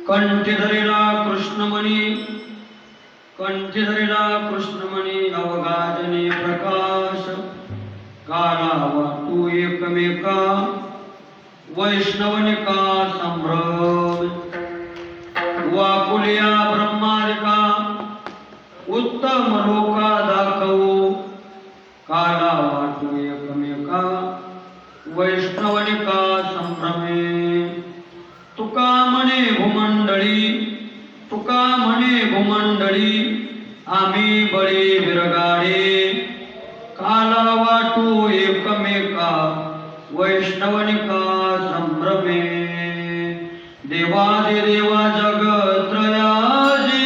कंठी धरिला कृष्णमणी, कंठी धरिला कृष्णमणी, अवगाजने प्रकाश काला वाटू एकमेका, वैष्णवनिका संभ्रम वाकुलिया ब्रह्मादिका, उत्तम लोका दाखवू काला वाटू एकमेका, वैष्णवनिका संभ्रमे. तुका म्हणे भूमंडळी, तुका म्हणे भूमंडळी, आम्ही बळी विरगाडे काला वाटू एकमेका, वैष्णवनिका संभ्रमे. देवादिदेवा जगत्रयाजी,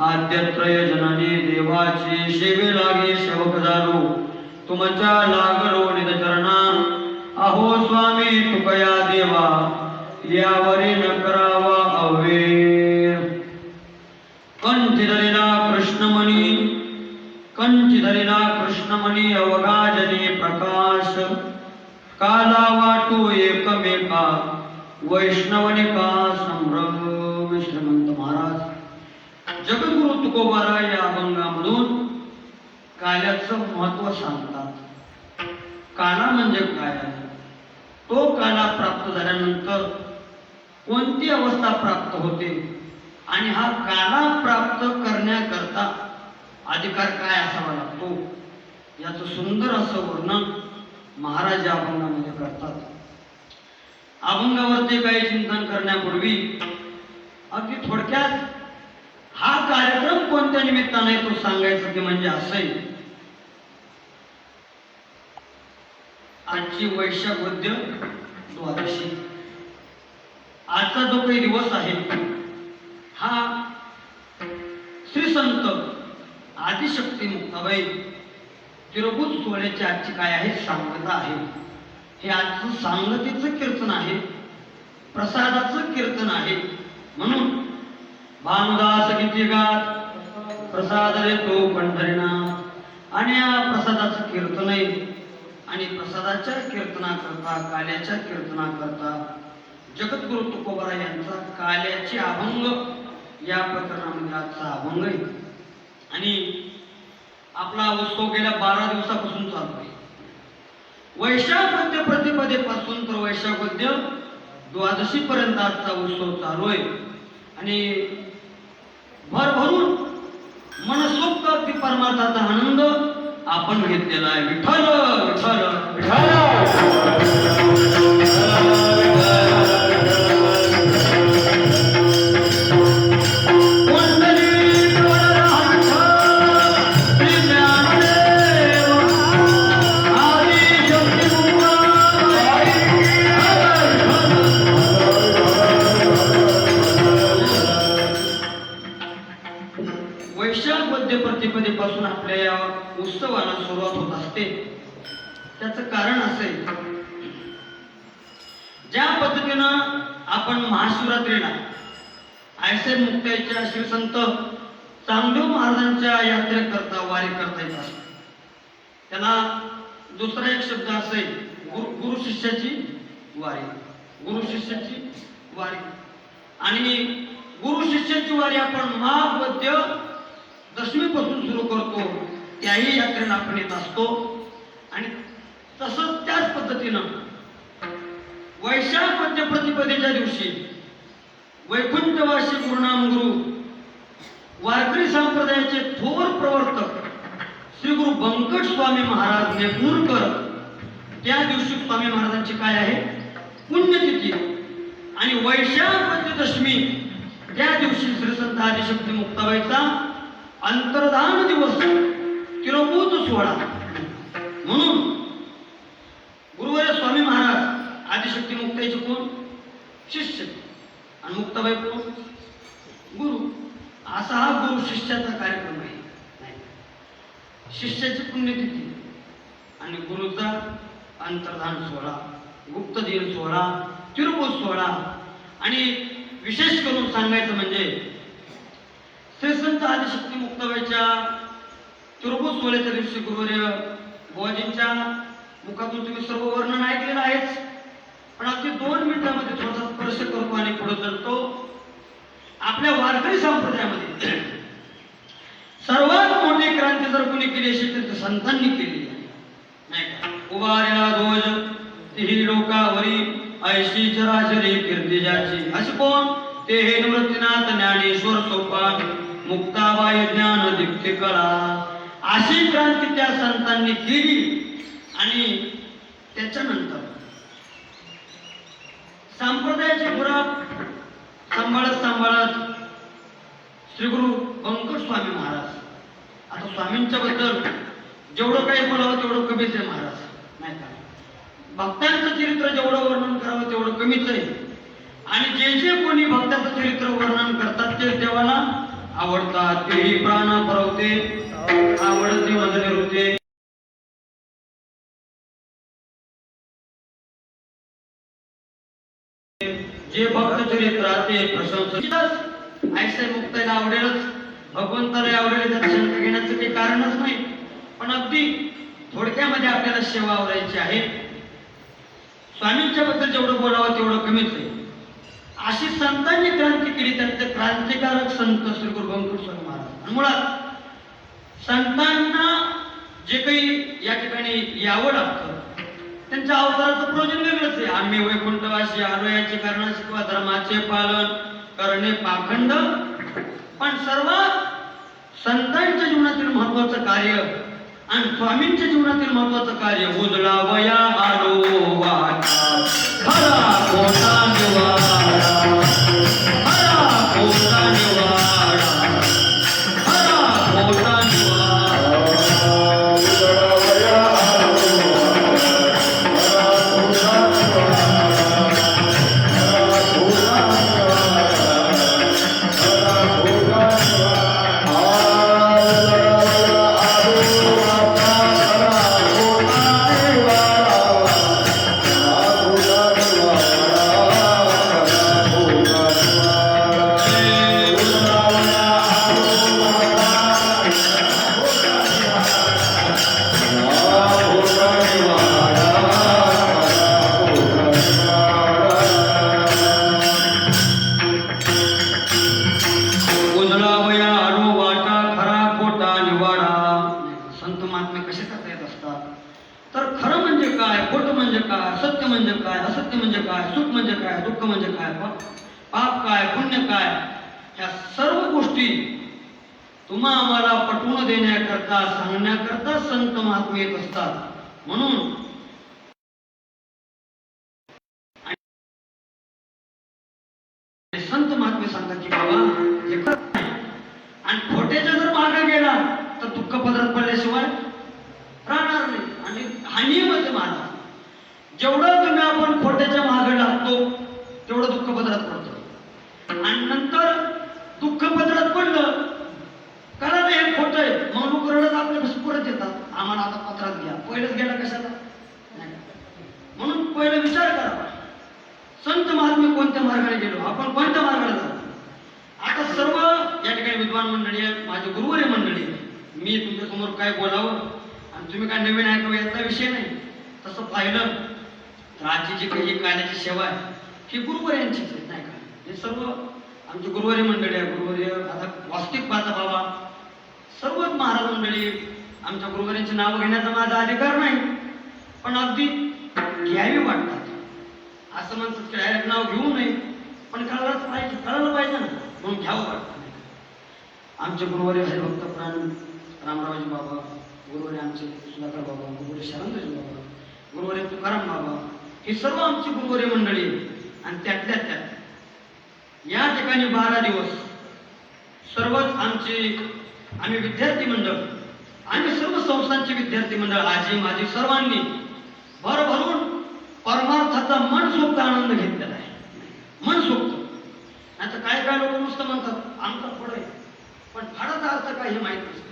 आद्यत्रय जननी देवाची सेवे लागे सेवक झालो तुमच्या लागलो निजचरणा. अहो स्वामी तुकया देवा यावरी न करावा अवेर. कंठी धरिला कृष्णमणी, कंठी धरिला कृष्णमणी, अवगाजने प्रकाश काला वाटू एकमेका, वैष्णवनिका संभ्रम. श्रीमंत महाराज जगद्गुरु तुकोबारा या अभंगामधून काल्याचं महत्व सांगतात. काला म्हणजे काय आहे, तो काला प्राप्त झाल्यानंतर कोणती अवस्था प्राप्त होते आणि हा काला प्राप्त करण्याकरता अधिकार काय असावा लागतो याचं सुंदर असं वर्णन महाराज या अभंगामध्ये करतात. अभंगावरती काही चिंतन करण्यापूर्वी अगदी थोडक्यात हा कार्यक्रम कोणत्या निमित्ताने तो सांगायचं ते म्हणजे असं आहे. आजची वैशाख वद्य द्वादशी, आजचा जो काही दिवस आहे हा श्री संत आदिशक्ती मुक्ताबाई तिरुभुज सोहळ्याची आजची काय आहे सांगता आहे. हे आजचं सांगतेचं कीर्तन आहे, प्रसादाचं कीर्तन आहे. म्हणून भानुदास किती गात प्रसाद देतो पंढरीनाथ, आणि या प्रसादाचं कीर्तन आहे. आणि प्रसादाच्या कीर्तनाकरता काल्याच्या कीर्तनाकरता जगद्गुरु तुकोबारा यांचा काल्याचे अभंग या प्रकरणामध्ये आजचा मंगळी आणि आपला उत्सव गेल्या 12 दिवसापासून चालू आहे. वैशाख वद्य प्रतिपदेपासून तर वैशाख वद्य द्वादशी पर्यंत आजचा उत्सव चालू आहे आणि भरभरून मनसोक्त अगदी परमार्थाचा आनंद आपण घेतलेला आहे. विठ्ठल विठ्ठल वैशाख वद्य प्रतिपदेपासून आपल्या या उत्सवाला सुरुवात होत असते. त्याचं कारण असे, ज्या पद्धतीनं आपण महाशिवरात्रीला आयसे मुक्ताईच्या श्री संत चांगदेव महाराजांच्या यात्रेकरता वारी करता येत असते, त्याला दुसरा एक शब्द असे गुरु शिष्याची वारी. गुरु शिष्याची वारी आणि गुरु शिष्याची वारी आपण माघ वद्य दशमीपासून सुरू करतो. त्याही यात्रेला आपण येत असतो आणि तसंच त्याच पद्धतीनं वैशाख वद्य प्रतिपदेच्या दिवशी वैकुंठवासी गुरुनाम गुरु वारकरी संप्रदायाचे थोर प्रवर्तक श्री गुरु बंकट स्वामी महाराज नेपूरकर, त्या दिवशी स्वामी महाराजांची काय आहे पुण्यतिथी आणि वैशाख वद्य दशमी त्या दिवशी श्री संत आदिशक्ती मुक्ताबाईचा अंतर्धान दिवस तिरोभूत सोहळा. म्हणून गुरुवर्य स्वामी महाराज आदिशक्ती मुक्ताईचे कोण शिष्य आणि मुक्ताबाई कोण गुरु. असा हा गुरु शिष्याचा कार्यक्रम आहे. शिष्याची पुण्यतिथी आणि गुरुचा अंतर्धान सोहळा, गुप्तदिन सोहळा, तिरुभूत सोहळा आणि विशेष करून सांगायचं म्हणजे श्री संत आदिशक्ती मुक्ताबाईच्या तिरुभूत सोहळ्याच्या दिवशी गुरुवर्य बुवाजींच्या मुखातून तुम्ही सर्व वर्णन ऐकलेलं आहेच, पण अगदी 2 मिनिटांमध्ये थोडासा स्पर्श करतो आणि पुढे चालतो. आपल्या वारकरी संप्रदायामध्ये सर्वात मोठी क्रांती जर कोणी केली असेल तर संतांनी केली आहे, नाही का. उभाऱ्या ध्वज तिही लोकावरी ऐशी चराचरी कीर्ती ज्याची, असे कोण ते हे निवृत्तीनाथ ज्ञानेश्वर सोपान मुक्ताबाई ज्ञान दीप्ती कला. अशी क्रांती त्या संतांनी केली आणि त्याच्यानंतर संप्रदायाची बुराक सांभाळत सांभाळत श्री गुरु बंकट स्वामी महाराज, आता स्वामींच्या बद्दल जेवढं काही बोलावं तेवढं कमीच आहे महाराज, नाही का. भक्तांचं चरित्र जेवढं वर्णन करावं तेवढं कमीच आहे आणि जे जे कोणी भक्ताचं चरित्र वर्णन करतात ते देवाला आवडतात. तेही प्राण परवते आवडते वजने होते. जे भक्त चरित्राचे प्रशंसक ऐसे मुक्ताईला आवडेलच, भगवंताला आवडेल, त्यात शंका घेण्याचं काही कारणच नाही. पण अगदी थोडक्यामध्ये आपल्याला सेवा आवरायची आहे. स्वामींच्या बद्दल जेवढं बोलावं तेवढं कमीच आहे. अशी संतांनी क्रांती केली, त्यातले क्रांतिकारक संत श्री गुरु बंकट स्वामी महाराज. मुळात संतांना जे काही या ठिकाणी यावं लागतं त्यांच्या अवताराचं प्रयोजन वेगळंच आहे. आम्ही वैकुंठवासी आलो याचे कारण शिकवा, धर्माचे पालन करणे पाखंड. पण सर्वात संतांच्या जीवनातील महत्वाचं कार्य आणि स्वामींच्या जीवनातील महत्वाचं कार्य उजळा वया आलो वाटा खरा खोटा निवाडा, खरा खोटा निवाडा, खरा खोटा निवाडा. उजळा वया आलो वाटा खरा खोटा निवाडा, खरा खोटा निवाडा, खरा खोटा निवाडा. काय, सत्य म्हणजे काय, असत्य म्हणजे काय, सुख म्हणजे काय, दुःख म्हणजे काय, पाप काय, पुण्य काय, ह्या सर्व गोष्टी तुम्हा आम्हाला पटवून देण्याकरता, सांगण्याकरता संत महात्मे येत असतात. म्हणून संत महात्मे सांगतात की बाबा हे आणि खोट्याच्या जर मागे गेला तर दुःख पदरात पडल्याशिवाय राहणार नाही. आणि हा नियमच माझा, जेवढं तुम्ही आपण खोट्याच्या मागे लागतो तेवढं दुःख पदरात पडतो. आणि नंतर दुःख पदरात पडलं कळलं हे खोटं आहे, मग लोक रडत आपल्या परत येतात, आम्हाला आता पत्रात घ्या. पहिलंच गेला कशाला नाही. म्हणून पहिलं विचार करावा, संत महात्मे कोणत्या मार्गाने गेलो, आपण कोणत्या मार्गाने जातो. आता सर्व या ठिकाणी विद्वान मंडळी आहे, माझे गुरुवारी मंडळी आहे. मी तुमच्या समोर काय बोलावं आणि तुम्ही काय नवीन ऐकावं याचा विषय नाही. तसं पाहिलं तर आजची जी काही काल्याची सेवा आहे ही गुरुवारी यांचीच आहे, नाही का. हे सर्व आमची गुरुवारी मंडळी आहे. गुरुवारी आता वास्तविक पाहता बाबा सर्वच महाराज मंडळी आमच्या गुरुवारींची नावं घेण्याचा माझा अधिकार नाही, पण अगदी घ्यावी वाटतात. असं म्हणतात की डायरेक्ट नाव घेऊ नये, पण कळायला पाहिजे ना, म्हणून घ्यावं वाटतं. आमचे गुरुवारी हरिभक्त प्राण रामरावजी बाबा, गुरुवारी आमचे सुधाकर बाबा, गुरुवारी शरणजी बाबा, गुरुवारी तुकाराम बाबा, ही सर्व आमची गुरुवारी मंडळी. आणि त्यातल्या त्यात या ठिकाणी 12 दिवस सर्वच आम्ही विद्यार्थी मंडळ, आम्ही सर्व संस्थांचे विद्यार्थी मंडळ, आजी माझी सर्वांनी भरभरून परमार्थाचा मनसोक्त आनंद घेतलेला आहे. मनसोक्त. आता काय काय लोक नुसतं म्हणतात आमचा फळ आहे, पण फळाचा अर्थ काय हे माहित नाही.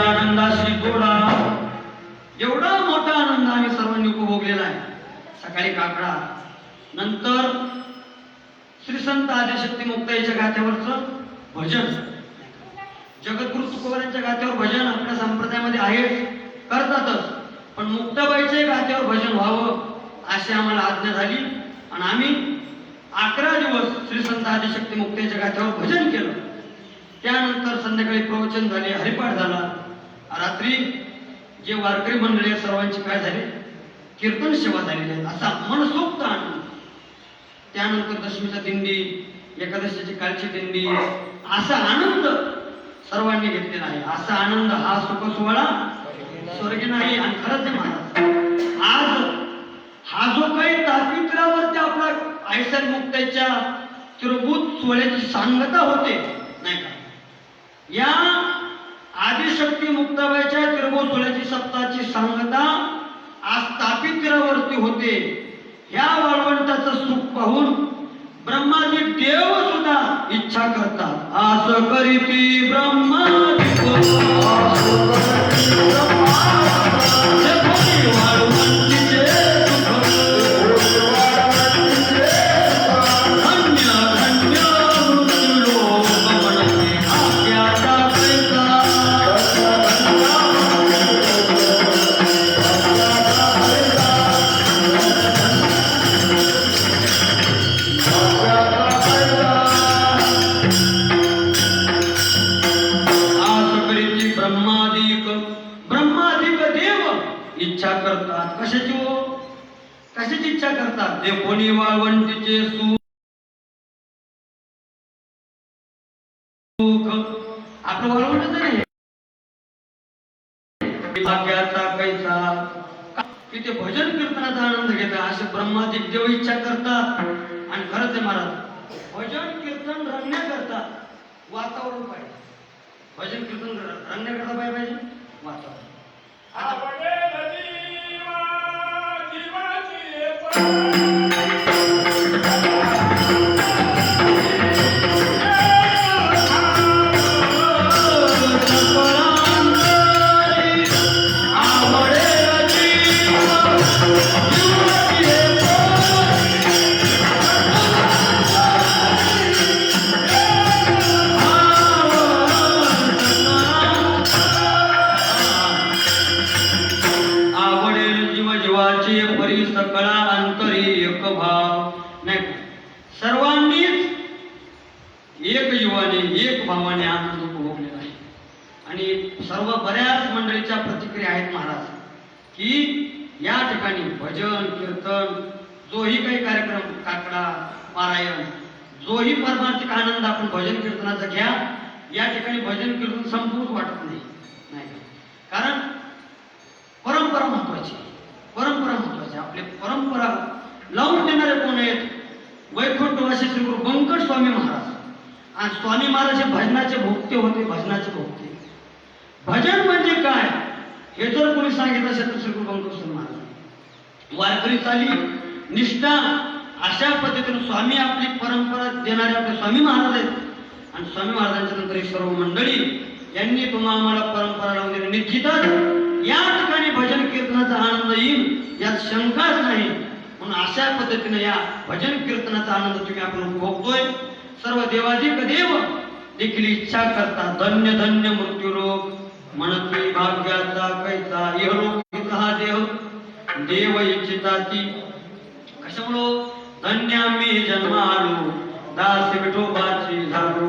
आनंदाशी गोडा, एवढा मोठा आनंद आम्ही सर्वांनी उपभोगलेला आहे. सकाळी काकडा, नंतर श्री संत आदिशक्ती मुक्ताईच्या गाथ्यावरचं भजन, जगद्गुरु तुकोबारांच्या गाथ्यावर भजन आपल्या संप्रदायामध्ये आहेच, करतातच, पण मुक्ताबाईच्या गाथ्यावर भजन व्हावं अशी आम्हाला आज्ञा झाली. आणि आम्ही 11 दिवस श्री संत आदिशक्ती मुक्ताईच्या गाथ्यावर भजन केलं. त्यानंतर संध्याकाळी प्रवचन झाले, हरिपाठ झाला. रात्री जे वारकरी मंडळी सर्वांची काय झाले, कीर्तन सेवा झालेली आहे, असा मनसोक्त आनंद. त्यानंतर दशमीचा दिंडी, एकादशीची कालची दिंडी, असा आनंद सर्वांनी घेतलेला आहे. असा आनंद हा सुख सोहळा स्वर्गी नाही. आणि खरंच आहे महाराज, आज हा जो काही तापित्रावरती आपला आयसर मुक्ताईच्या तिरुभूत सोहळ्याची सांगता होते नाही का, या आदिशक्ती मुक्ताबाईच्या तिरुभूत सोहळ्याची सप्ताहाची सांगता आज तापित्रावरती होते. ह्या वाळवंटाचं सुख पाहून ब्रह्माजी देव सुद्धा इच्छा करतात. आस करीती ब्रह्माजी ब्रह्माधिक देव इच्छा करतात. कशाची हो, कशाची इच्छा करतात, ते कोणी वाळवंटीचे कैसा, की ते भजन कीर्तनाचा आनंद घेतात. असे ब्रह्मादिक देव इच्छा करतात. आणि खरंच आहे महाराज, भजन कीर्तन रंगण्या करता वातावरण पाहिजे. भजन कीर्तन रंगण्या करता पाहिजे वातावरण. सकळा अंतरी एक भाव. नाही, सर्वांनीच एक जीवाने एक भावाने आनंद उपभोगलेला आहे. आणि सर्व बऱ्याच मंडळीच्या प्रतिक्रिया आहेत महाराज, की या ठिकाणी भजन कीर्तन जोही काही कार्यक्रम, काकडा पारायण, जोही परमार्थिक आनंद आपण भजन कीर्तनाचा घ्या, या ठिकाणी भजन कीर्तन संपूच वाटत नाही. कारण परंपरा महत्वाची, परंपरा महत्वाची. आपले परंपरा लावून देणारे कोण आहेत? वैकुंठवासी श्री गुरु बंकट स्वामी महाराज. आणि स्वामी महाराज हे भजनाचे भोक्ते होते, भजनाचे भोक्ते. भजन म्हणजे काय हे जर कोणी सांगितलं असेल तर श्री गुरु बंकट स्वामी महाराज. वारकरी चाली निष्ठा अशा पद्धतीने स्वामी आपली परंपरा देणारे आपले स्वामी महाराज आहेत. आणि स्वामी महाराजांच्या नंतर ही सर्व मंडळी यांनी तुम्हाला आम्हाला परंपरा लावून दिली. निश्चितच या ठिकाणी भजन कीर्तनाचा आनंद येईल यात शंकाच नाही. म्हणून अशा पद्धतीने या भजन कीर्तनाचा आनंद तुम्ही आपण उपभोगतोय. सर्व देवाधिक देव देखील इच्छा करता धन्य धन्य मृत्यूलोक म्हणती भाग्याचा कैसा इहलोक हा देव देव इच्छिताती. कशामुळं धन्य आम्ही जन्म आलो दास विठोबाची झालो.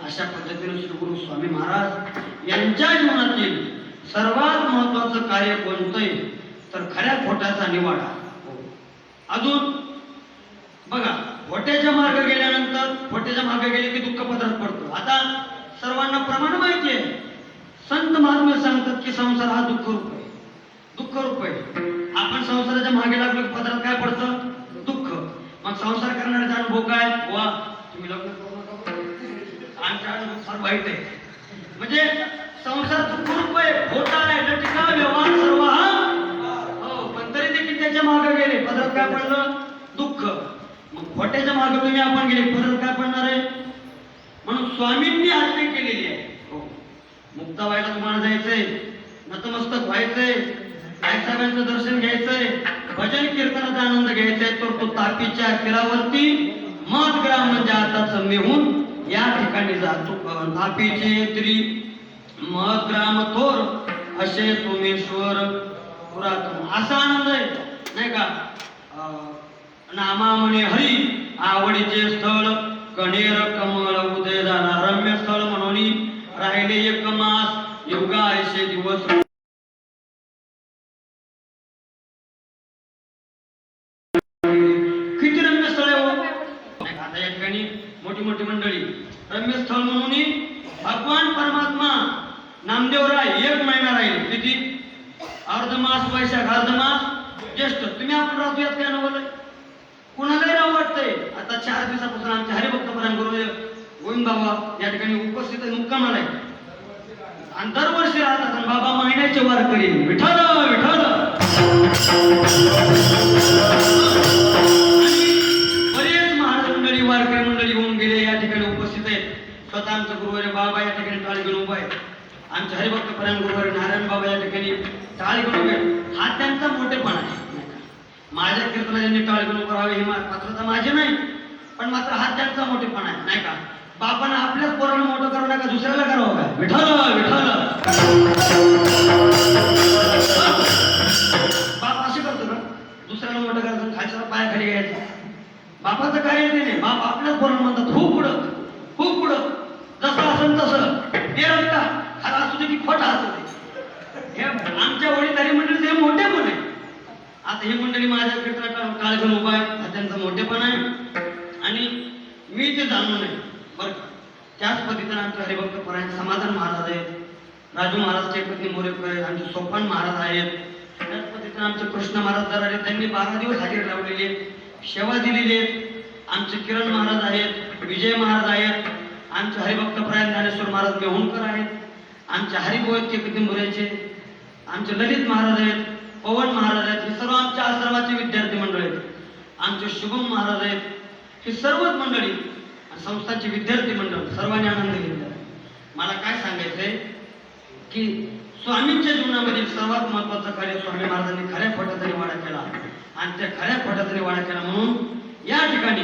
अशा पद्धतीने श्री गुरु स्वामी महाराज यांच्या जीवनातील सर्वात महत्वाचं कार्य कोणतंय तर खऱ्या खोट्याचा निवाडा. अजून बघा, खोट्याच्या मार्ग गेल्यानंतर, खोट्याच्या मार्ग गेले की दुःख पदरात पडतो. आता सर्वांना प्रमाण माहिती आहे, संत महात्मे सांगतात की संसार हा दुःख रूप आहे, दुःख रूप आहे. आपण संसाराच्या मागे लागलो की पदरात काय पडतं? दुःख. मग संसार करण्याचा अनुभव काय? वा तुम्ही लग्न करू नका, आमचा अनुभव फार वाईट आहे. म्हणजे संसार दुःख रूप आहे, खोटा आहे, लटिका व्यवहार सर्व हा हो. पण तरी देखील त्याच्या मागे गेले, पदरात काय पडलं? दुःख. मग खोट्याच्या मागे तुम्ही आपण गेले, पदरात काय पडणार आहे? म्हणून स्वामींनी आज्ञा केलेली आहे. हो, मुक्ताबाईला तुम्हाला जायचंय, नतमस्तक व्हायचंय, साहेबांचं दर्शन घ्यायचंय, भजन कीर्तनाचा आनंद घ्यायचाय, तर तो तापीच्या तीरावरती महत्ग्राम म्हणजे आताच मेहून या ठिकाणी जातो. तापीचे तीरी महत्ग्राम थोर असे सोमेश्वर पुरातन. असा आनंद आहे नाही का? नामा म्हणे हरी आवडीचे स्थळ कणेर कमळ उदय झाला रम्य स्थळ म्हणून राहिले एक मास युगा ऐसे दिवस. किती रम्य स्थळ आहे हो. आता या ठिकाणी मोठी मोठी मंडळी रम्य स्थळ म्हणून भगवान परमात्मा नामदेवराय एक महिना राहील. किती? अर्धमास वैशाख, अर्धमास ज्येष्ठ. तुम्ही आपण राहतो यात काय नवलंय? कुणालाही राव वाटतंय. आता 4 दिवसापासून आमचे हरिभक्त परमगुरू गोविंद बाबा या ठिकाणी उपस्थित मुक्कामाला आहे. आणि दरवर्षी राहतात. आणि बाबा महिन्याचे वारकरी विठ्ठल विठ्ठल. बरेच महाराज मंडळी वारकरी मंडळी होऊन गेले या ठिकाणी उपस्थित आहेत. स्वतः आमचं गुरुवारी बाबा या ठिकाणी टाळ घेऊन उभा आहे. आमचे हरिभक्त परम गुरुवारी नारायण बाबा या ठिकाणी टाळ घेऊन उभे. हा त्यांचा मोठेपणा आहे. माझ्या कीर्तनात यांनी टाळ घेऊन उभं राहावे ही पात्रता माझी नाही, पण मात्र हा त्यांचा मोठेपणा आहे नाही का? बापानं आपल्याच पोराला मोठं करू नका, दुसऱ्याला करावं का? विठ्ठल विठ्ठल. बाप असे करतो का? दुसऱ्याला मोठं करायचं, खायचं पायाखाली घ्यायचं. बापाचं कार्य ते नाही. बाप आपल्याच पोराला म्हणतात खूप पुढं, खूप पुढं, जसं असेल तसं ते रक्ता खरा असू दे की खोटा असू दे. हे आमच्या वडीलधारी मंडळीचे हे मोठे पण आहे. आता ही मंडळी माझ्या कीर्तनात टाळ घेऊन उभा आहे, हा त्यांचा मोठेपण आहे. आणि मी ते जाणू नये बरं का? त्याच पद्धतीने आमचे हरिभक्त परायण समाधान महाराज आहेत, राजू महाराज चेकपती मोरेकर आहेत, आमचे सोपान महाराज आहेत, कीर्तन आमचे कृष्ण महाराज दराडे त्यांनी 12 दिवस हजेरी लावलेली आहे, सेवा दिलेली आहे. आमचे किरण महाराज आहेत, विजय महाराज आहेत, आमचे हरिभक्त प्रयाग ज्ञानेश्वर महाराज मेहुणकर आहेत, आमचे हरिभोवते कदंबऱ्याचे आमचे ललित महाराज आहेत, पवन महाराज आहेत. हे सर्व आमच्या आश्रमाचे विद्यार्थी मंडळ आहेत. आमचे शुभम महाराज आहेत. ही सर्वच मंडळी संस्थांचे विद्यार्थी मंडळ सर्वांनी आनंद घेतला. मला काय सांगायचंय की स्वामींच्या जीवनामधील सर्वात महत्वाचं कार्य स्वामी महाराजांनी खऱ्या पटातरी वाडा केला आणि त्या खऱ्या पटातरी वाडा केला म्हणून या ठिकाणी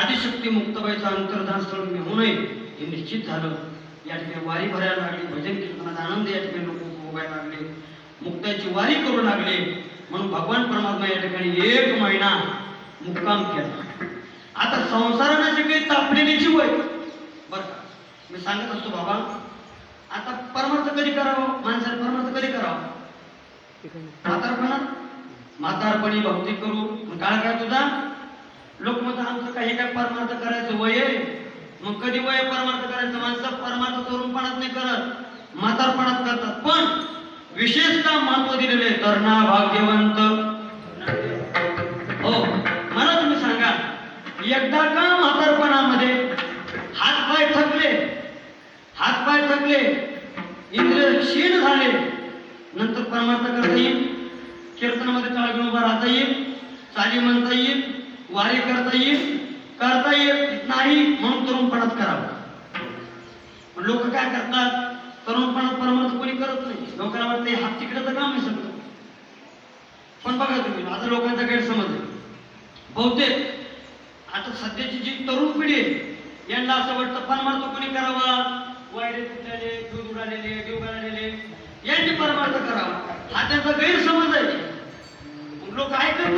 आदिशक्ती मुक्ताबाईचं अंतर्धान स्थळ होऊ नये हे निश्चित झालं. या ठिकाणी वारी भरायला लागली, भजन कीर्तनाचा आनंद या ठिकाणी लोक भोगायला लागले, मुक्ताची वारी करू लागले. म्हणून भगवान परमात्मा या ठिकाणी 1 महिना मुक्काम केला. आता संसाराने जे काही तापलेली जीव आहे बरं का, मी सांगत असतो बाबा आता परमार्थ कधी करावं, माणसाने परमार्थ कधी करावं? म्हातारपणी भक्ती करू. काळ काय तुझा लोक म्हणतात आमचं काही काय परमार्थ करायचं वय आहे. मग कधी वय परमार्थ करायचं? माणसं परमार्थ तरुणपणात नाही करत, म्हातारपणात करतात. पण विशेषतः महत्व दिलेले तरुणा भाग्यवंत. हो, मला तुम्ही सांगा एकदा का म्हातारपणामध्ये हातपाय थकले, इंद्रिय क्षीण झाले, नंतर परमार्थ करता येईल, कीर्तनामध्ये टाळगुण उभा राहता येईल, चाली म्हणता येईल, वारी करता येत नाही म्हणून तरुणपणात करावं. लोक काय करतात, तरुणपणात परमार्थ कोणी करत नाही. लोकांना वाटतं हात तिकडे तर काम नाही सगळं. पण बघा तुम्ही आता लोकांचा गैरसमज आहे. बहुतेक आता सध्याची जी तरुण पिढी आहे यांना असं वाटतं परमार्थ कोणी करावा, वायरे तुटलेले, दूध उडालेले, देव गाळलेले यांनी परमार्थ करावा, हा त्यांचा गैरसमज आहे. मग लोक ऐकत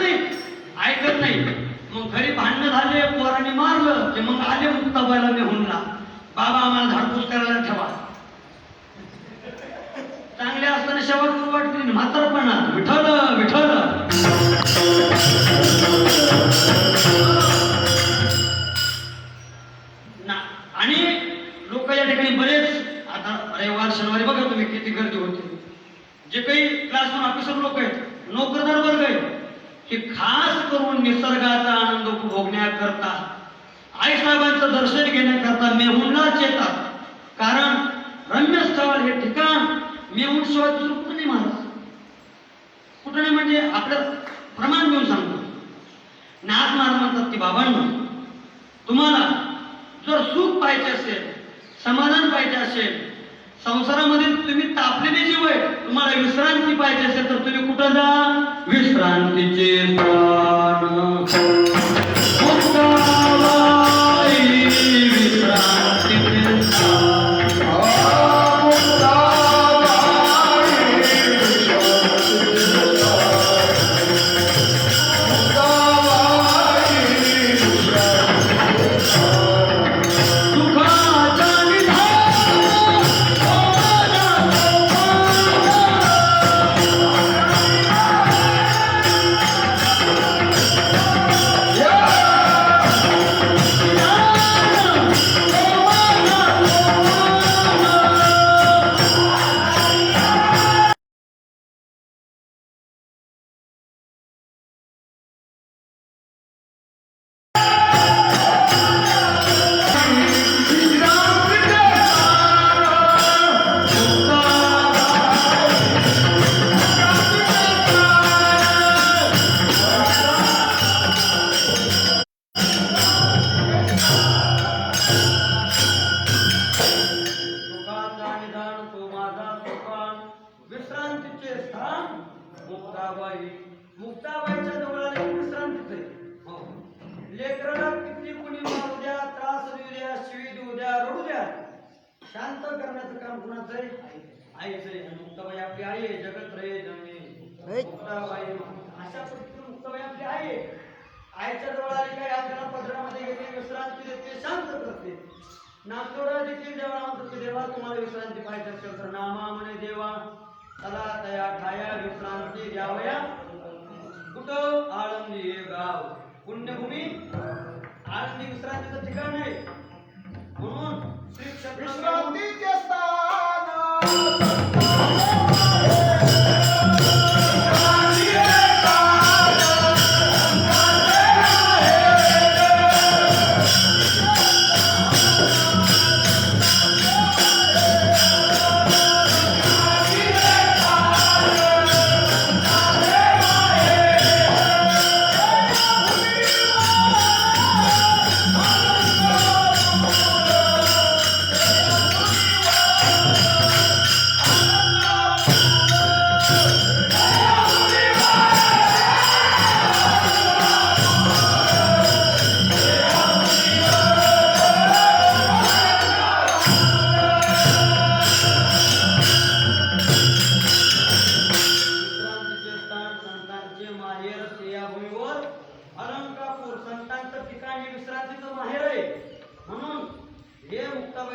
नाही. मग घरी भांडणं झाले, पोरांनी मारलं की मग आले मुक्ताबाईला मेहुणला, बाबा आम्हाला झाडपूस करायला ठेवा. चांगले असताना सेवा करू वाटते, म्हातारपणात विठ्ठल आणि लोक या ठिकाणी बरेच आता रविवार शनिवारी बघा तुम्ही किती गर्दी होते. जे काही क्लासरूम ऑफिसर लोक आहेत, नोकरदार वर्ग आहे, हे खास करून निसर्गाचा आनंद उपभोगण्याकरता आईसाहेबांचं दर्शन घेण्याकरता मेहुणलाच येतात. कारण रम्य स्थळ हे ठिकाण मेहुण शिवाय दुसरं कुठं नाही महाराज, कुठं नाही. म्हणजे आपलं प्रमाण घेऊन सांगतो. नाथ महाराज म्हणतात की बाबांनो, तुम्हाला जर सुख पाहिजे असेल, समाधान पाहिजे असेल, संसारामध्ये तुम्ही तापलेले जीव आहे, तुम्हाला विश्रांती पाहिजे असेल तर तुम्ही कुठं जा, विश्रांतीचे स्थान मुक्ताबाई, विश्रांतीचे स्थान. मुक्ताबाईच्या जवळ आले विश्रांतीचे. लेकराला किती कुणी मारू द्या, त्रास देऊ द्या, शिवी देऊ द्या, रडू द्या, शांत करण्याचं काम कुणाचं आहे? आईचं आहे. मुक्ताबाई आपली आई आहे, जगत रे जमे मुक्ताबाई. अशा पद्धतीने मुक्ताबाई आपली आई आहे. आईच्या जवळ आली काय आपल्याला पदरामध्ये घेते, विश्रांती देते, शांत करते. नागतोडा देखील देवा म्हणतो की देवा तुम्हाला विश्रांती पाहिजे असेल तर नामा म्हणे देवा, चला तया ठाया विश्रांती द्यावया. कुठं? आळंदी हे गाव, पुण्यभूमी आळंदी विश्रांतीचं ठिकाण आहे. म्हणून श्री क्षेत्र विश्रांतीचे स्थान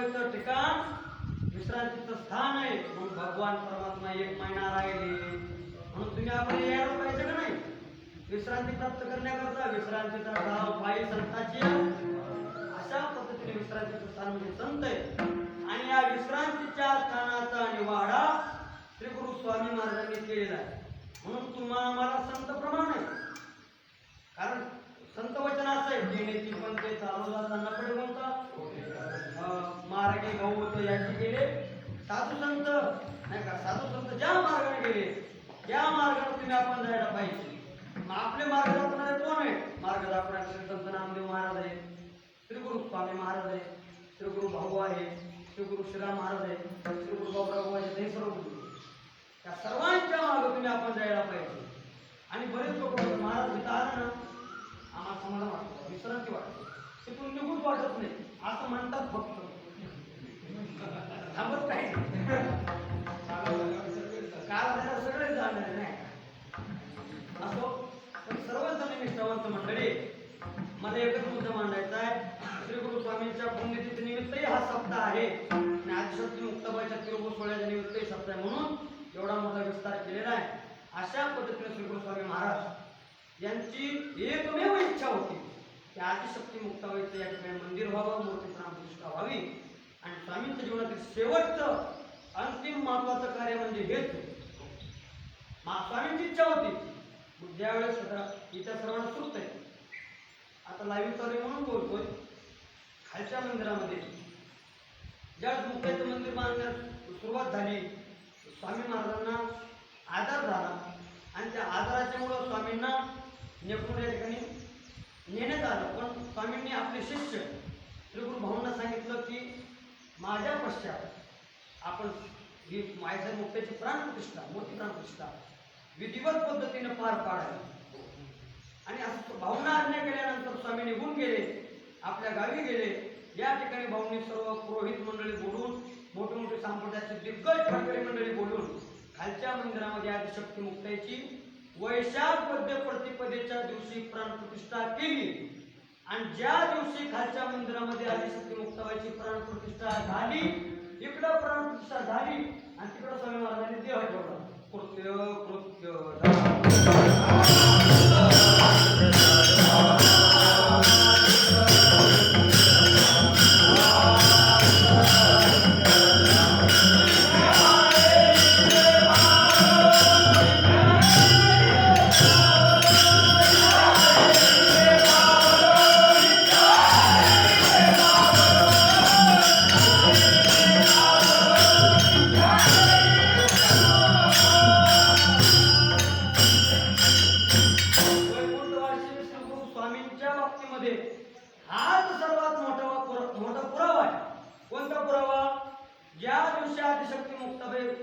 मुक्ताबाईचं ठिकाण विश्रांतीचं स्थान आहे. म्हणून भगवान परमात्मा 1 महिना राहिले म्हणून तुम्ही आपण यायला पाहिजे का नाही? विश्रांती प्राप्त करण्याकरता विश्रांतीचा ठाव पायी संतांची अशा पद्धतीने विश्रांतीचं स्थान म्हणजे संत आहे. आणि या विश्रांतीच्या स्थानाचा निवाडा श्री गुरु स्वामी महाराजांनी केलेला आहे. म्हणून तुम्हाला मला संत प्रमाण आहे. कारण संत वचन असं आहे, देण्याची पण ते चालू जाताना कडे बोलता मार्गे गौत याची गेले साधू संत नाही का. साधू संत ज्या मार्गाने गेले त्या मार्गाने तुम्ही आपण जायला पाहिजे. मग आपले मार्ग दाखवणारे कोण आहे? मार्ग दाखवणारे संत नामदेव महाराज आहे, श्री गुरु स्वामी महाराज आहे, श्री गुरु भाऊ आहे, श्री गुरु श्रीराम महाराज आहे, श्री गुरु बाबूराव आहे, ते सर्व गुरु. त्या सर्वांच्या मार्ग तुम्ही आपण जायला पाहिजे. आणि बरेच लोक महाराज इथं आलं ना आम्हाला समाधान वाटतं, विश्रांती वाटते, तिथून निघूच वाटत नाही असं म्हणतात फक्त. थांबत काही काल सगळेच जाणार नाही असो. पण सर्वजण निष्ठावंत मंडळी मला एकच मुद्दा मांडायचा आहे. श्री गुरु स्वामींच्या पुण्यतिथी निमित्तही हा सप्ताह आहे आणि आदिशक्ती मुक्ताबाईच्या तिरुभू सोहळ्याच्या निमित्तही सप्ताह आहे. म्हणून एवढा मोठा विस्तार केलेला आहे. अशा पद्धतीने श्री गुरु स्वामी महाराज यांची एकमेव इच्छा होती की आदिशक्ती मुक्ताबाईचं या ठिकाणी मंदिर व्हावं, मूर्ती प्रतिष्ठा व्हावी. आणि स्वामींच्या जीवनातील शेवटचं अंतिम महत्वाचं कार्य म्हणजे हेच. स्वामींची इच्छा होती. ज्यावेळेस इथं सर्वांना सुस्त आहे आता लाईव्ह चालू म्हणून बोलतोय. खालच्या मंदिरामध्ये ज्यावेळेस मुक्ताचं मंदिर बांधण्यास सुरुवात झाली स्वामी महाराजांना आजार झाला आणि त्या आजाराच्यामुळं स्वामींना नेपूर या ठिकाणी नेण्यात आलं. पण स्वामींनी आपले शिष्य श्री गुरु भाऊंना सांगितलं की माझ्या पश्चात आपण ही मायसा मुक्ताची प्राणप्रतिष्ठा मोठी प्राणप्रतिष्ठा विधिवत पद्धतीने पार पाडावी. आणि असं भाऊंना आज्ञा केल्यानंतर स्वामी निघून गेले, आपल्या गावी गेले. या ठिकाणी भाऊंनी सर्व पुरोहित मंडळी बोलून मोठे मोठे संप्रदायाचे दिग्गज ठाकरे मंडळी बोलून खालच्या मंदिरामध्ये आदिशक्ती मुक्ताईची वैशाख वद्य प्रतिपदेच्या दिवशी प्राणप्रतिष्ठा केली. आणि ज्या दिवशी खालच्या मंदिरामध्ये आदिशक्ती मुक्ताबाईची प्राणप्रतिष्ठा झाली, इकडं प्राणप्रतिष्ठा झाली आणि तिकडं स्वामी महाराजांनी देह ठेवला. कृत्य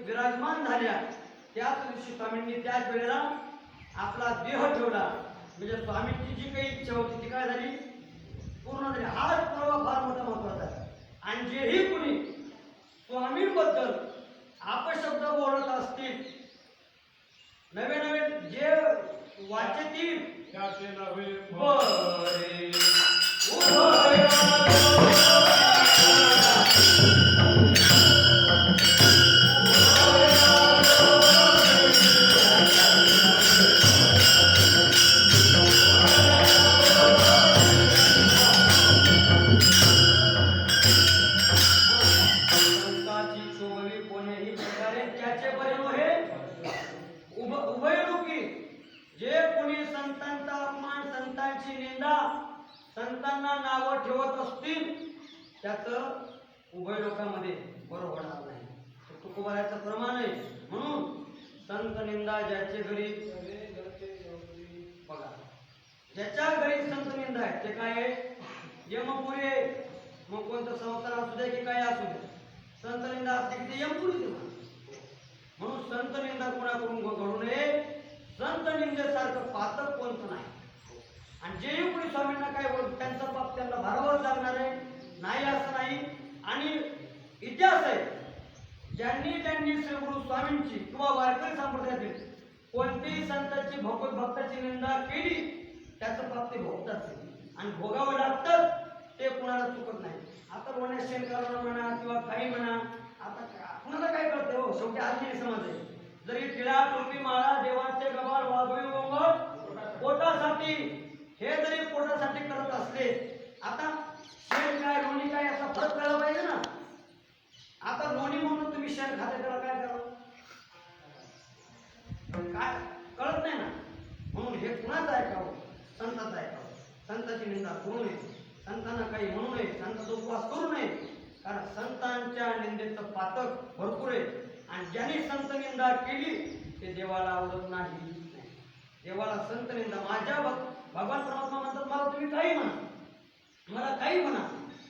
विराजमान झाल्या त्याच दिवशी स्वामींनी त्याच वेळेला आपला देह ठेवला. म्हणजे स्वामींची जी काही इच्छा होती ती काय झाली, पूर्ण झाली. हाच पुरावा फार मोठा महत्वाचा आहे. आणि जेही कुणी स्वामींबद्दल अपशब्द बोलत असतील, नवे नवे जे वाचतील त्याचे नवे बरे संतांना नावं ठेवत असतील त्याचं उभय लोकांमध्ये बरं होणार नाही. तुकोबाराचं प्रमाण आहे. म्हणून संत निंदा ज्याचे घरी बघा, ज्याच्या घरी संत निंदा आहे ते काय आहे, यमपुरी आहे. मग कोणतं संसार असू दे की काय असू दे, संत निंदा असते की ते यमपुरी दे. म्हणून संत निंदा कोणाकडून घडू नये. संत निंदेसारखं पातक कोणतं नाही. आणि जे कोणी स्वामींना काय बोलत त्यांचा पाप त्यांना भरावंच लागणार आहे, नाही असं नाही. आणि इतिहास आहे, ज्यांनी श्री गुरु स्वामींची किंवा वारकरी संप्रदायातील कोणतीही संतांची भगवत भक्ताची निंदा केली त्याचं पाप ते भोगतात आणि भोगावं लागतं. ते कुणाला चुकत नाही. आता लोण्यात शेण काढणं म्हणा किंवा काही म्हणा, आता कुणाला काय कळते हो, शेवटी आधी समाज आहे. जरी टिळा टोपी माळा देवाचे गबाळ वाघवी गोंगळ पोटासाठी, हे जरी पोटासाठी करत असले, आता शेण काय लोणी काय याचा फरक कळला पाहिजे ना. आता लोणी म्हणून तुम्ही शेण खाते, त्याला काय करावं काय कळत नाही ना. म्हणून हे कुणाचं ऐकावं, संतांचं ऐकावं. संतांची निंदा करू नये, संतांना काही म्हणू नये, संतांचा उपवास करू नये. कारण संतांच्या निंदेचं पातक भरपूर आहे. आणि ज्यांनी संत निंदा केली ते देवाला आवडत नाही. देवाला संत निंदा, माझ्या भगवान परमात्मा म्हणतात मला तुम्ही काही म्हणा, मला काही म्हणा,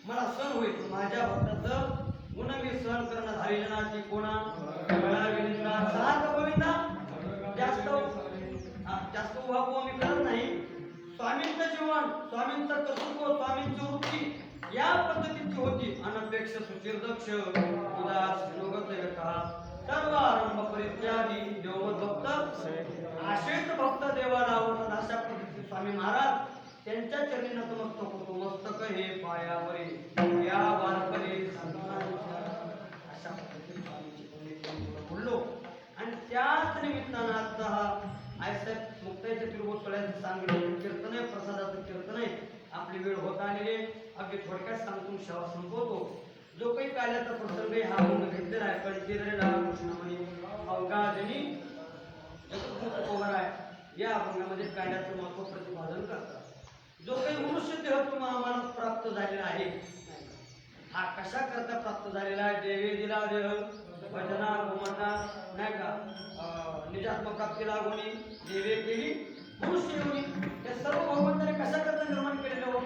मला सहन होईल. माझ्या भक्ताचं गुण मी सहन करणं हरिजनाची कोणा निंदा सहा गोविंदा. जास्त उहापोह मी करत नाही. स्वामींचं जीवन, स्वामींचं कर्तृत्व, स्वामींची वृत्ती या पद्धतीची होती. अनपेक्ष सुचिरदक्ष उदास योगत्यका सर्व आरंभ परित्यागी देवमत भक्त आशेत भक्त देवाला आवडतात. अशा पद्धतीचे स्वामी महाराज त्यांच्या चरणी नतमस्तक होतो. मस्तक हे पायावरी या वारकरी संतांच्या. अशा पद्धतीने स्वामींची पुण्यतिथी बोललो. आणि त्याच निमित्तानं आजचा हा आयसाहेब मुक्ताईच्या तिरुवोत्सवाचं सांगितलं कीर्तन आहे, प्रसादाचं कीर्तन आहे. आपली वेळ होत आलेली आहे. अगदी थोडक्यात सांगून सेवा संपवतो. जो काही काल्याचा प्रसंग आहे हा अभंग घेतलेला आहे. कळचिरे कृष्णमणी अवघाजनी जगद्गुरु आहे. या अभंगामध्ये काल्याचं महत्व प्रतिपादन करतात. जो काही मनुष्य देह तुम्हाला आम्हाला प्राप्त झालेला आहे, हा कशा करता प्राप्त झालेला आहे. देवे दिला देह भजना गोमता नाही का, निजात्म प्राप्तीला गोणी देवे केली मनुष्य योनी. हे सर्व भगवंताने कशा करता निर्माण केलेलं हो,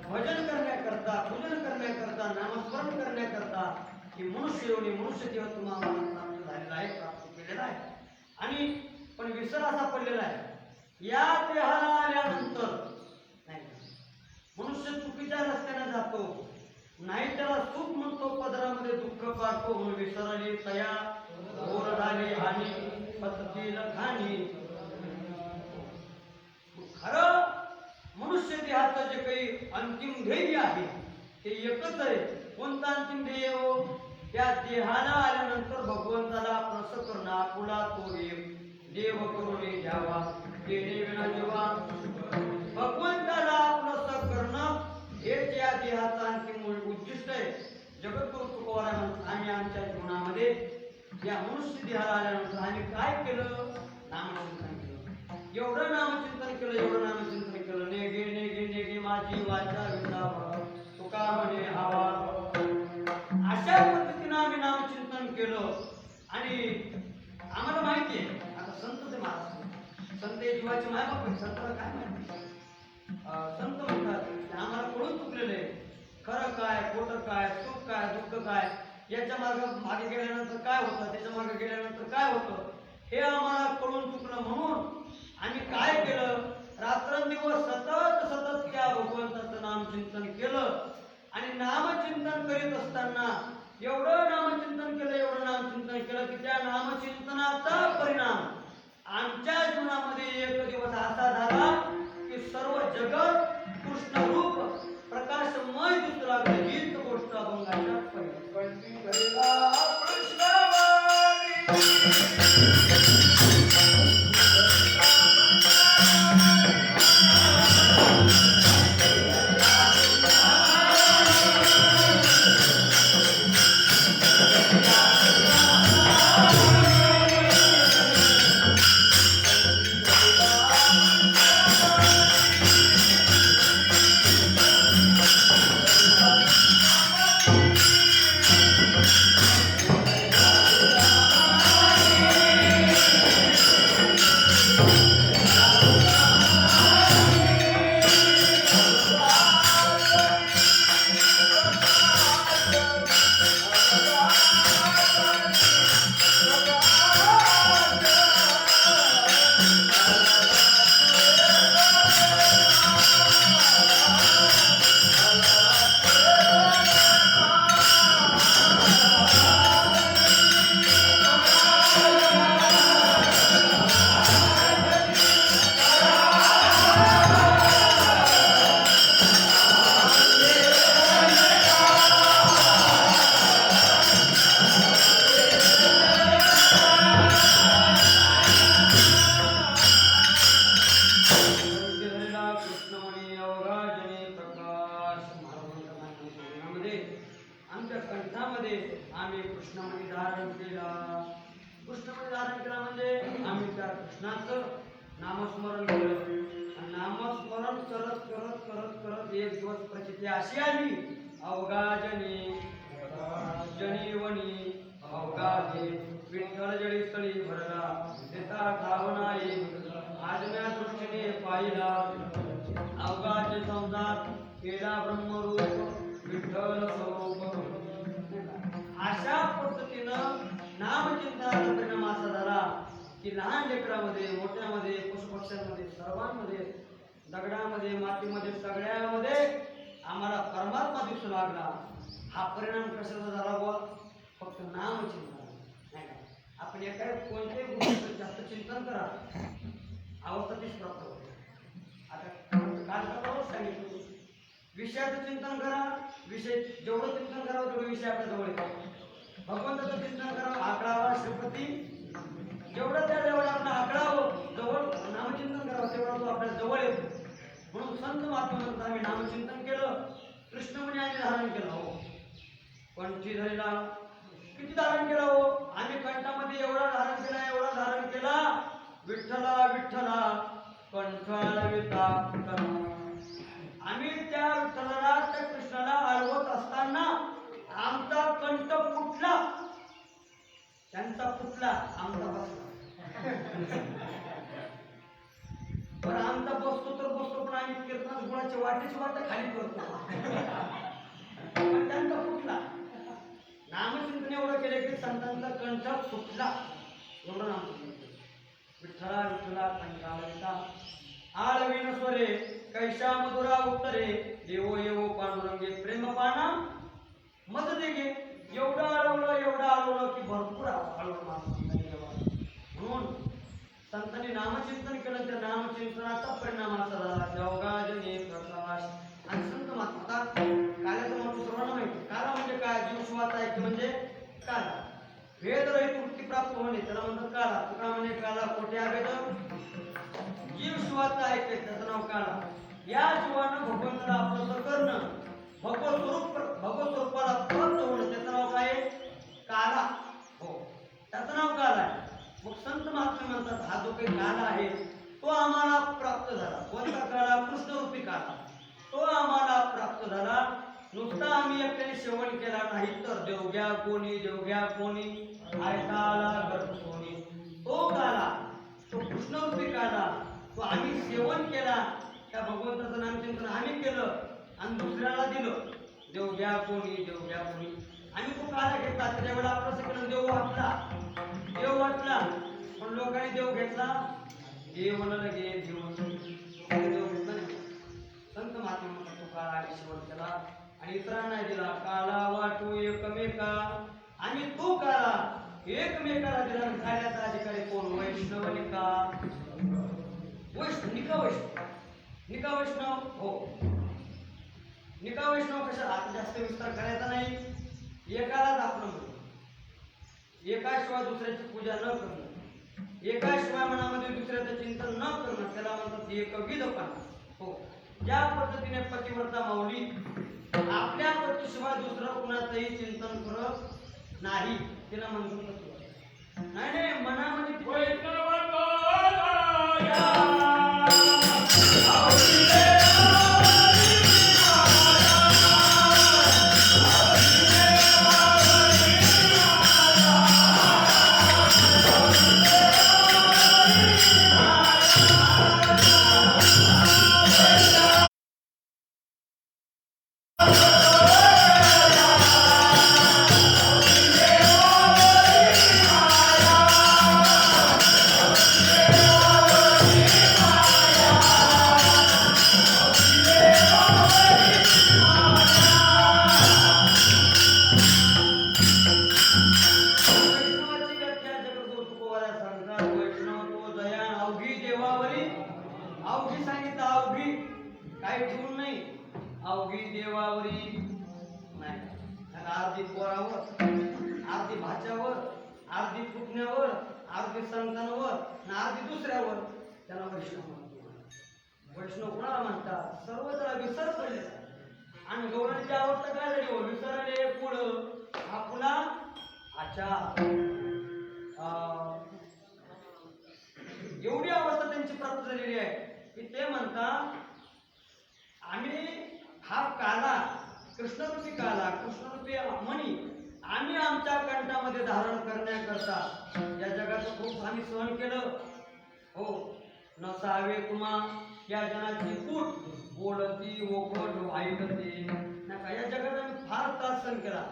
भजन करण्याकरता, पूजन करण्याकरता, नामस्मरण करण्याकरता. ही मनुष्य योनी, मनुष्य देह तुम्हाला प्राप्त झालेला आहे, प्राप्त केलेला आहे. आणि पण विसर असा पडलेला आहे, या देहाला आल्यानंतर नाही मनुष्य चुकीच्या रस्त्याने जातो, नाही त्याला सुख म्हणतो, पदरामध्ये दुःख पाडतो. म्हणून विसरली तया घोर झाली हानी पततील खाणी. खरं मनुष्य देहाचं जे काही अंतिम ध्येय आहे ते एकच आहे. कोणतं अंतिम ध्येय हो, त्या देहाला आल्यानंतर भगवंताला प्रस करणं. आपुला तो देव करून द्यावा देणे विना जीवा. भगवंताला आपलं करणं हेच या देहाचं अंतिम उद्दिष्ट आहे. जगद्गुरु तुकोबाराय म्हणतात आम्ही आमच्या जीवनामध्ये या मनुष्य देहाला आल्यानंतर आम्ही काय केलं, नामचिंतन केलं. एवढं नामचिंतन केलं, एवढं नामचिंतन केलं. नेगे नेगे नेगे माझी वाचा विंदावा तुका म्हणे हवा. अशा पद्धतीनं आम्ही नामचिंतन केलं. आणि आम्हाला माहिती आहे आता संत ते महाराज संत जीवाची मायबाप आहे. संताला काय माहिती, संत म्हणतात आम्हाला कळून चुकलेलं आहे. खरं काय, खोटं काय, सुख काय, दुःख काय, याच्या मागे गेल्यानंतर काय होतं, त्याच्या मागे गेल्यानंतर काय होतं, हे आम्हाला कळून चुकलं. म्हणून आम्ही काय केलं, रात्रंदिवस सतत सतत त्या भगवंताचं नामचिंतन केलं. आणि नामचिंतन करीत असताना एवढं नामचिंतन केलं, एवढं नामचिंतन केलं की त्या नामचिंतनाचा परिणाम आमच्या जीवनामध्ये एक दिवस असा झाला की सर्व जगत कृष्ण रूप प्रकाशमय दिसू लागलं. हीच गोष्ट अभंगाच्या आम्ही कृष्णमणी धारण केला. कृष्णमणी धारण केला म्हणजे आम्ही त्या कृष्णाचं नामस्मरण केलं. आणि नामस्मरण करत करत करत करत एक दिवस प्रचिती अशी आली, अवघा जनी वणी अवघाजे विठ्ठल जडी स्थळी भरला देता ठाव नाही आजम्या दृष्टीने पाहिला. अवघाचे संसार केला ब्रह्मरूप विठ्ठल स्वरूप. अशा पद्धतीनं नामचिंतनाचा परिणाम असा झाला की लहान लेकरामध्ये, मोठ्यामध्ये, पशुपक्ष्यांमध्ये, सर्वांमध्ये, दगडामध्ये, मातीमध्ये, सगळ्यामध्ये आम्हाला परमात्मा दिसू लागला. हा परिणाम कशाचा झाला बुवा? फक्त नामचिंतन नाही का? आपण एका कोणत्याही गोष्टीचं जास्त चिंतन करा, अवस्था तीच प्राप्त होते. आता काल का सांगितलं, विषयाचं चिंतन करा, विषय जेवढं चिंतन करावं तेवढं विषय आपल्या जवळ येतो. भगवंताचं चिंतन करावं, आकडावा श्रीपती, जेवढं त्या जवळ आपलं आकडावं जवळ नामचिंतन करावं तेवढं तो आपल्या जवळ येतो. म्हणून संत महात्मा आम्ही नामचिंतन केलं, कृष्णमणी आम्ही धारण केलं. हो, कंठी धरला, किती धारण केला हो? आम्ही कंठामध्ये एवढा धारण केला, एवढा धारण केला, विठ्ठला विठ्ठला कंठाळविता. आम्ही त्या विठ्ठलाला, त्या कृष्णाला आळवत असताना आमचा कंठ फुटला, त्यांचा फुटला, आमचा बसला. पण आमचा बसतो तर बसतो, पण आम्ही कीर्तनात गुळाची वाटेची वाट खाली करतो. पण त्यांचा फुटला. नामचिंतन एवढं केलं की संतांचा कंठ फुटला. एवढं नामचिंतन विठ्ठला विठ्ठला कंठाळविता आळवीन स्वरे कैशा मधुरा उत्तरे देवो येवो पांडुरंगे प्रेम पाना मद देगे. एवढं आळवलं की भरपूर आळवलं. म्हणून संतांनी नामचिंतन केलं, त्या नामचिंतनाचा परिणाम असा झाला जवगाजने प्रकाश. आणि संत महात्मा काल्याचं महत्व सर्वांना माहिती. काला म्हणजे काय? जीव शिवाचा ऐक्य म्हणजे काला. वेद रहित वृत्ती प्राप्त होणे त्याला म्हणतात काला. तुका म्हणे काला कोठे आवेद, जीव शिवाचा ऐक्य त्याचं नाव काला. या जीवानं भगवंताला आपलं करणं, भगवत स्वरूपाला प्राप्त होणं त्याचं नाव काय? काला. हो, त्याचं नाव काला आहे. मग संत महात्मे म्हणतात हा जो काही काला आहे तो आम्हाला प्राप्त झाला. कोणता काला? कृष्णरूपी काला. तो आम्हाला प्राप्त झाला. नुसता आम्ही एकट्याने सेवन केला नाही तर देवघ्या कोणी आयताला गर्भ सोनी. तो काला, तो कृष्णरूपी काला, तो आम्ही सेवन केला. त्या भगवंताचं नामचिंतन आम्ही केलं आणि दुसऱ्याला दिलं. देवघ्या कोणी आम्ही तो काला घेतला. त्यावेळेला आपलं सगळं देव वाटला. पण लोकांनी देव घेतला, देव न लगे देव घेतला नाही. संत महात्मा तो काळा आणि शेवट केला आणि इतरांना दिला. काला वाटू एकमेका, आणि तो काळा एकमेकाला दिला. खाण्याचा अधिकारी कोण? वैष्णवनिका. निका वैष्णव. हो, निका वैष्णव कशा? आता जास्त विस्तार करायचा नाही. एकालाच आपलं म्हणून, एकाशिवाय दुसऱ्याची पूजा न करणं, एकाशिवाय मनामध्ये दुसऱ्याचं चिंतन न करणं त्याला म्हणतात एकविधपणा. हो, ज्या पद्धतीने पतिव्रता माऊली आपल्या पतीशिवाय दुसरं कुणाचंही चिंतन करत नाही तिला म्हणतात पतिव्रता. नाही, मनामध्ये अवघी सांगितलं. अवघी काही ठेवून नाही, अवघी देवावरी नाही. अर्धी पोरावर, अर्धी भाच्यावर, अर्धी पुतण्यावर, अर्धी संतांवर, अर्धी दुसऱ्यावर. त्याला वैष्णव म्हणतो. वैष्णव कोणाला म्हणतात? सर्व त्याला विसर पडलेला. आणि गौरांची अवस्था काय झाली? विसरले पुढं आपला अच्छा. अं, एवढी अवस्था त्यांची प्राप्त झालेली आहे की ते म्हणतात आम्ही हा काला कृष्णरूपी काला कृष्णरूपी मणी आम्ही आमच्या कंठामध्ये धारण करण्याकरता या जगाचं खूप आम्ही सहन केलं. हो, नसावे तुम्हा या जनाची फूट बोलती ओघट वाईटते नका. या जगात आम्ही फार त्रास सहन केला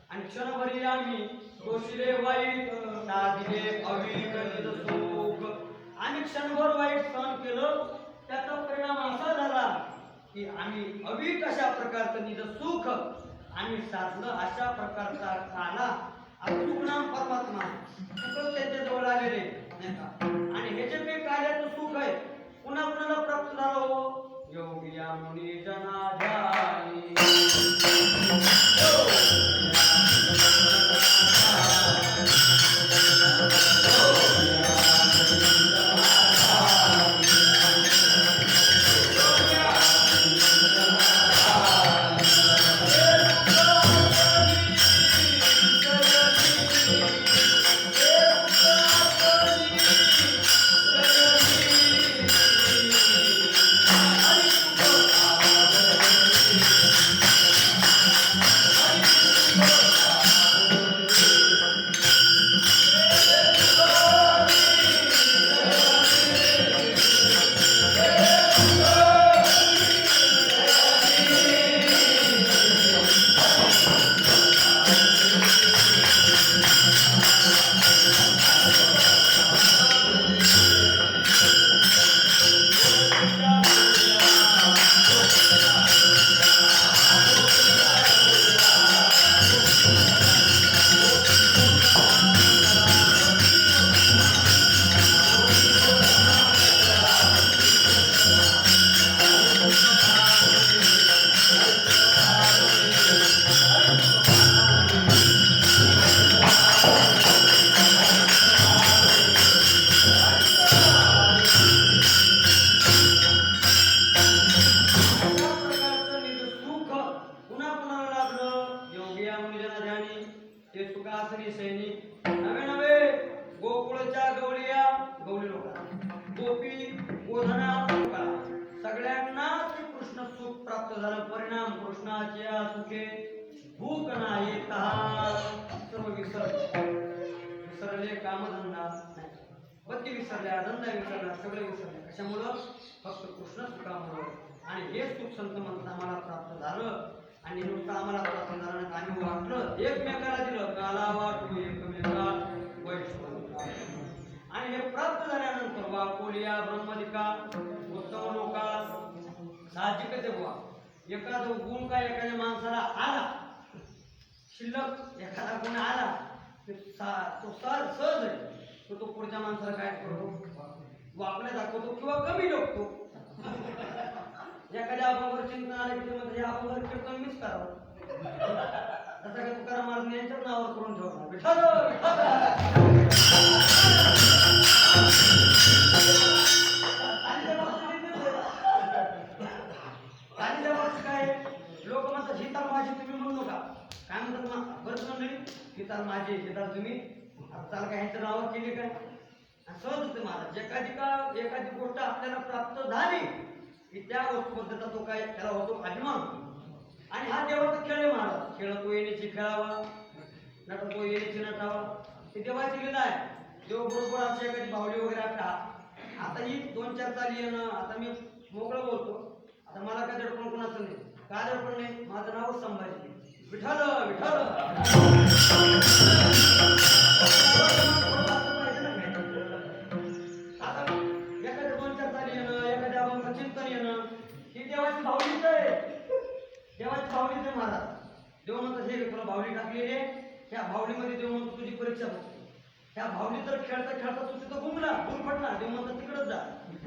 आणि क्षणभरी आम्ही दोषीले वाईट साधिले अविकलित सुख. आम्ही क्षणभर वाईट सहन केलं. त्याचा परिणाम असा झाला की आम्ही अवीट अशा प्रकारचं निज सुख आम्ही साधलं. अशा प्रकारचा काला सुखनाम परमात्मा सुख त्याच्या जवळ आलेले नाही का. आणि हे जे काही काल्याचं सुख आहे पुन्हा कुणाला प्राप्त झालं हो. योगी या मुनी जना ध्यानी भूक नाही सर्व विसरले कामधंदा नाही पती विसरल्या धंदा विसरला सगळे विसरले. कशामुळं फक्त कृष्ण सुखामुळं. आणि हे सुख संत म्हणतात आम्हाला प्राप्त झालं. आणि नुसतं आम्हाला प्राप्त झालं नाही आम्ही वाटलं एकमेकाला दिलं काला वाटू एकमेका वैष्णव. आणि हे प्राप्त झाल्यानंतर वाकोलिया ब्रह्मदिका उत्तम लोका साहजिकच आहे बुवा. एखादा गुण काय एखाद्या माणसाला आला शिल्लक एखादा गुण आला तो सहज आहे तो पुढच्या माणसाला काय करतो वापल्या दाखवतो किंवा कमी लोकतो. एखाद्या अभंगावर चिंतन आलं की म्हणजे या अभंगावर कीर्तन मीच करावं तसं काय तुकाराम महाराज यांच्याच नावावर करून ठेवणार काय लोक म्हणतात हितार माझी तुम्ही म्हणू नका. काय म्हणतात बरंच मंडळी हितार माझी हितार तुम्ही चाल काय ह्यांच्या नावावर केली काय. सहज होते महाराज एखादी गोष्ट आपल्याला प्राप्त झाली की त्या वस्तूबद्दलचा तो काय त्याला होतो अभिमान. आणि हा देवाचा खेळ आहे महाराज. खेळ तो येण्याची खेळावा नट तो येण्याची नटावा हे देवाची लीला आहे. देव बरोबर अशी एखादी बावली वगैरे आता ही 2-4 चाली येणं. आता मी मोकळं बोलतो. आता मला काय दडपण कोणाचं नाही काय दडपण नाही. माझं नावच संभाजी विठ्ठल विठ्ठल. आता एखाद्या 2-4 चाली येणं एखाद्या अभंग चिंतन येणं ही देवाची भावलीच आहे. देवाची भावलीच आहे महाराज. देव म्हणतात हे तुला भावली टाकलेली आहे त्या भावलीमध्ये देव म्हणतो तुझी परीक्षा बघतो. त्या भावली तर खेळता खेळता तू तिथं घुमला गुण फटला. देव म्हणतात तिकडच जा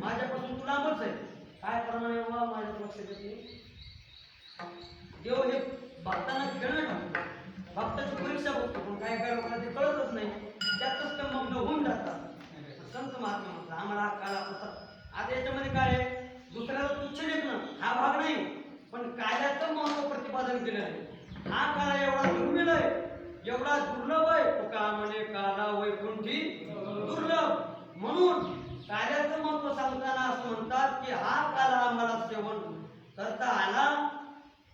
माझ्यापासून तू लांबच आहे. काय करणार आहे बाबा माझ्या लक्ष देते. देव हे भक्तांना खेळणं टाकतो भक्ताची परीक्षा बघतो. पण काय काय लोकांना ते कळतच नाही त्यातच ते मग्न होऊन जातात. संत महात्मा म्हणतात आम्हाला काला आता याच्यामध्ये काय आहे दुसऱ्याला तुच्छ लेखणं हा भाग नाही पण काल्याचं महत्व प्रतिपादन केलं आहे. हा काळ एवढा दुर्मिळ आहे एवढा दुर्लभ आहे तो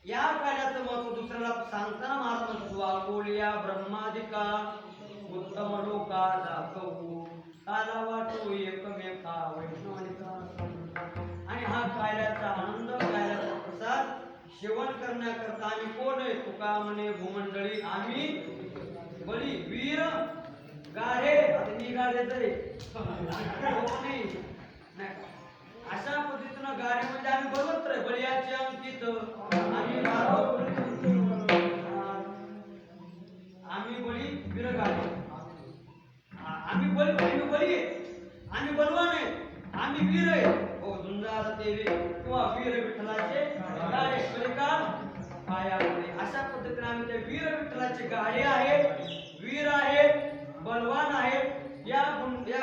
या कार्याचं महत्व दुसऱ्याला सांगताना महाराज म्हणतात वाकोलिया ब्रह्मादिका उत्तम लोका दाखवू काला वाटो एकमेका वैष्णवानिका. आणि हा कार्याचा आनंद कार्याचा प्रसाद सेवन करण्याकरता आम्ही कोण आहे तुका म्हणे भूमंडळी आम्ही बळी वीर गाढे. आता मी गाढे तरी अशा पद्धतीनं गाडी म्हणजे आम्ही बरोबर आहे बळीयाचे अंकित आम्ही बळी वीर गाढे आम्ही बळी आम्ही बलवान आहे आम्ही वीर आहे हो झुंजार देवी किंवा वीर विठ्ठलाचे गाडे बलिकाल पायामध्ये. अशा पद्धतीने आम्ही ते वीर विठ्ठलाचे गाडे आहेत वीर आहेत बलवान आहेत. या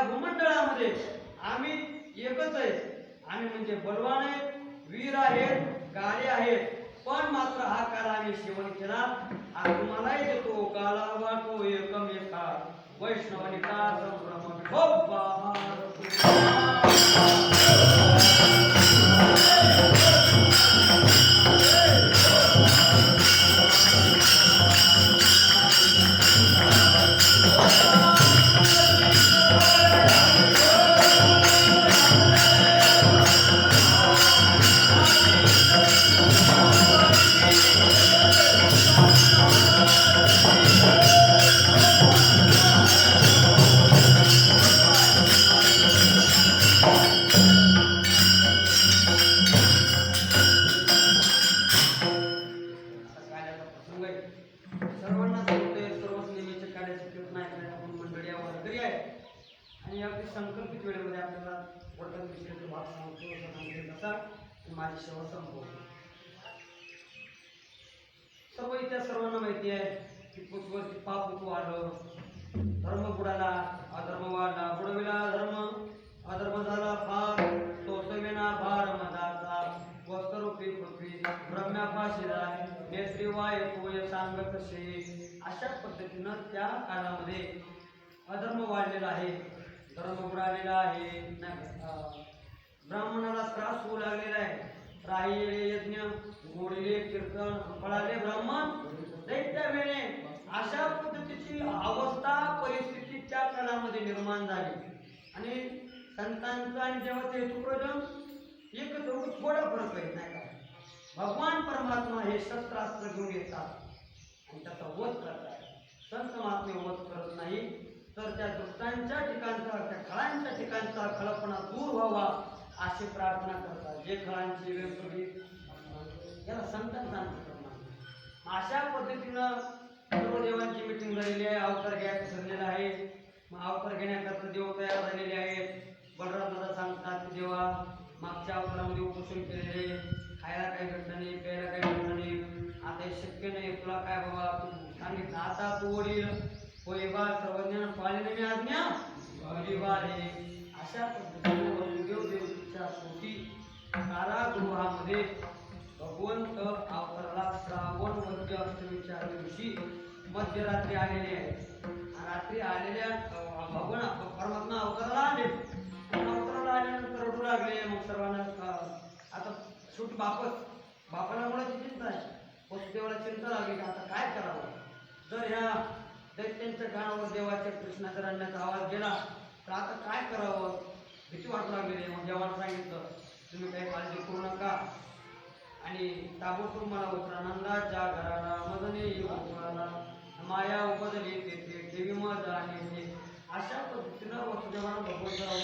भूमंडळामध्ये आम्ही एकच आहे. आम्ही म्हणजे बलवान आहेत वीर आहेत गाडे आहेत. पण मात्र हा काळ आम्ही सेवन केला हा तुम्हालाही देतो काला वाटो एकमेका वैष्णवानिका संभ्रम विठोबा. सर्वांना सर्वच नेहमीचे कार्याचे कीर्तन ऐकणारे आपण मंडळी वारकरी आहे आणि अगदी संकल्पित वेळेमध्ये आपल्याला वडकर विषयाचा भाग सांगतो तसा माझी सेवा संपवतो. सर्व इतिहास सर्वांना माहिती आहे की पृथ्वीवरती पाप ऋतू आलं धर्म बुडाला अधर्म वाढला बुडविला अधर्म झाला फार सोसविना भार मदाचा वस्तरूपी पृथ्वी ब्रह्म्यापाशी राय नेत्री वाय सांगत कसे. अशा पद्धतीनं त्या काळामध्ये अधर्म वाढलेला आहे धर्म बुडालेला आहे ब्राह्मणाला त्रास होऊ लागलेला आहे राहिले यज्ञ गोडले कीर्तन फळाले ब्राह्मण दैत्यावेळे. अशा पद्धतीची अवस्था परिस्थिती त्या काळामध्ये निर्माण झाली आणि संतांचं आणि देवाचं हेतुप्रयोजन एकच थोडा फरक आहे नाही का. भगवान परमात्मा हे शस्त्रास्त्र घेऊन येतात आणि त्याचा वध करतात. संत महात्मे वध करत नाही तर त्या दुष्टांच्या ठिकाणचा त्या खळांच्या ठिकाणचा खळपणा दूर व्हावा अशी प्रार्थना करतात. जे खळांची वेगवेगळी याला संतांचा अशा पद्धतीनं सर्व देवांची मिटिंग झालेली आहे. अवतार घ्यायचं ठरलेलं आहे. मग अवतार घेण्याकरता देव तयार झालेले आहेत. बलराम दादा सांगतात की देवा मागच्या अवतारामध्ये उपोषण केलेले खायला काही भेटलं नाही प्यायला काही भेटलं नाही आता हे शक्य नाही तुला काय बाबा तू सांगितलं आता तू वडील होय बा सर्वज्ञान पाळले मी आज्ञा आहे. अशा पद्धतीने वसुदेव देवतेच्या पोटी कारागृहामध्ये भगवंत अवताराला श्रावण वद्य अष्टमीच्या दिवशी मध्यरात्री आलेले आहेत. रात्री आलेल्या भगवान परमात्मा अवताराला आले अवताराला आल्यानंतर रडू लागले. मग सर्वांना आता शेवटी बापाला मुळाची चिंता आहे. वसुदेवाला चिंता लागली की आता काय करावं. जर ह्या दैत्यांच्या कानावर देवाच्या कृष्णाच्या रडण्याचा आवाज गेला तर आता काय करावं भीती वाटू लागलेली. मग देवाला सांगितलं तुम्ही काही काळजी करू नका आणि ताबडतोब मला उत्तरानंदाच्या घराला मदने गोकुळाला माया उपजली तेथे देवी मज आणि अशा पद्धतीनं वसुदेवानं भगवंताला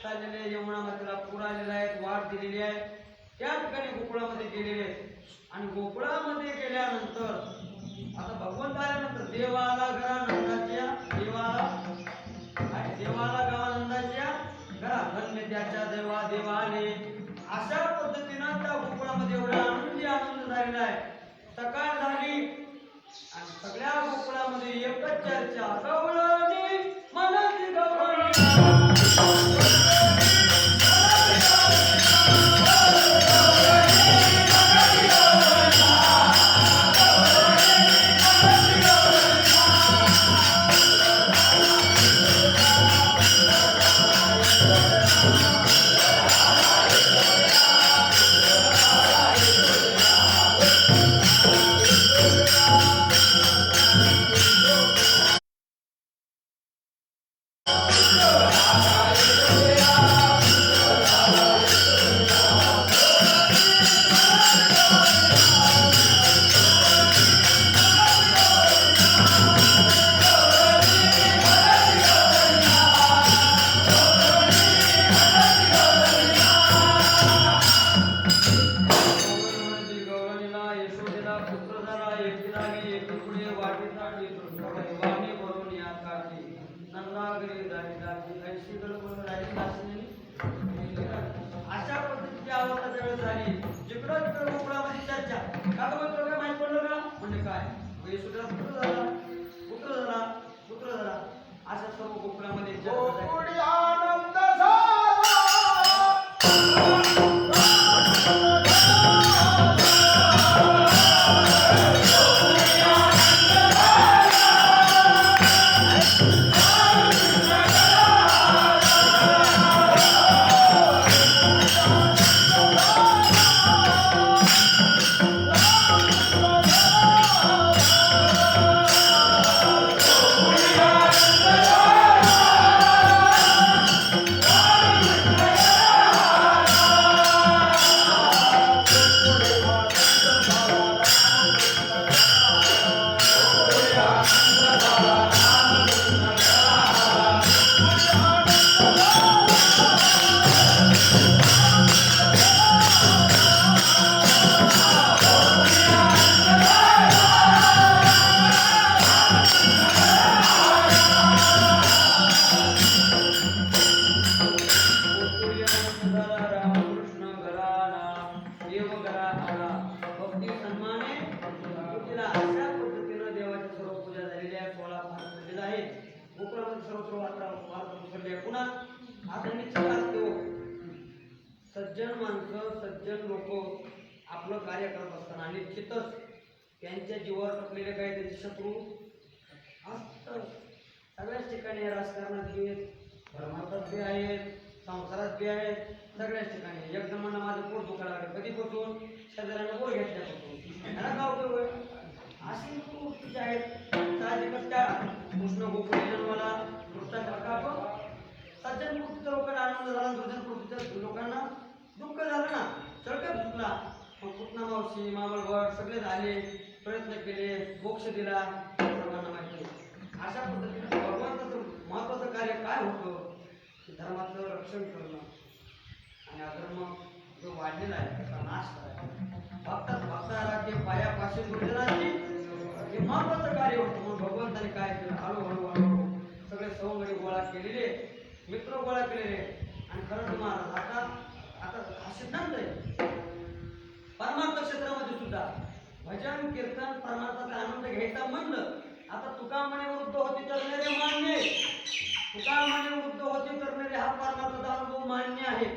चाललेले यमुना मातेला पूर आलेला आहे वाट दिलेली आहे. त्या ठिकाणी गोकुळामध्ये गेलेले आहेत आणि गोकुळामध्ये गेल्यानंतर आता भगवंत आल्यानंतर देवाला घरानंदाच्या देवाला गावानंदाच्या घरा धन्य त्याच्या देवा देवाने. अशा पद्धतीनं त्या गोकुळामध्ये एवढा आनंद झालेला आहे. सकाळ झाली आणि सगळ्या गोकुळामध्ये एकच चर्चा गवळणी मनाची गवळणी घरी ऐंशी किलोमीटर राहिली असेल. अशा पद्धतीची अवस्था वेळ झाली. जिकडं तिकडं गोकुळामध्ये चर्चा. का गं तुला काय माहित पडलं का? म्हणजे काय यशोधरा पुत्र झाला, पुत्र झाला, पुत्र झाला. अशा सर्व गोकुळामध्ये गोकुळी आनंद झाला. सज्जन माणसं सज्जन लोक आपलं कार्य करत असताना निश्चितच त्यांच्या जीवावर टपलेले काही त्यांचे शत्रू असतात. सगळ्याच ठिकाणी राजकारणात बी आहेत, धर्मात बी आहेत, संसारात बी आहेत, सगळ्याच ठिकाणी. एकदम म्हणा माझं पोट दुखायला लागलं कधीपासून शेजाऱ्यांना बोर घेतल्यापासून ह्याला काय उपयोग आहे? अशी गोष्टी आहेत. साहजिकच त्या कृष्ण गोकुळ जन्माला कृष्णाच्या सज्जन कृतीच्या लोकांना आनंद झाला, दुर्जन कृतीच्या लोकांना दुःख झालं ना. चळकत सुटला. मग पुतना मावशी मावळ भट सगळे झाले, प्रयत्न केले, मोक्ष दिला, सर्वांना माहिती. अशा पद्धतीने भगवंताचं महत्वाचं कार्य काय होतं की धर्माचं रक्षण करणं आणि अधर्म जो वाढलेला आहे त्याचा नाश करायचा. भक्ताला जे पायापाशी दुर्जनाची हे महत्वाचं कार्य होतं. म्हणून भगवंताने काय केलं, हळूहळू हळूहळू सगळे सवंगडी गोळा केलेले, मित्र गोळा केलेले. आणि खरं महाराज आता आता हा सिद्धांत आहे. परमार्थ क्षेत्रामध्ये सुद्धा भजन कीर्तन परमार्थाचा आनंद घ्यायचा म्हणलं. आता तुका म्हणे वृद्ध होती करणारे मान्य, तुका म्हणे वृद्ध होती करणारे हा परमार्थाचा अनुभव मान्य आहे.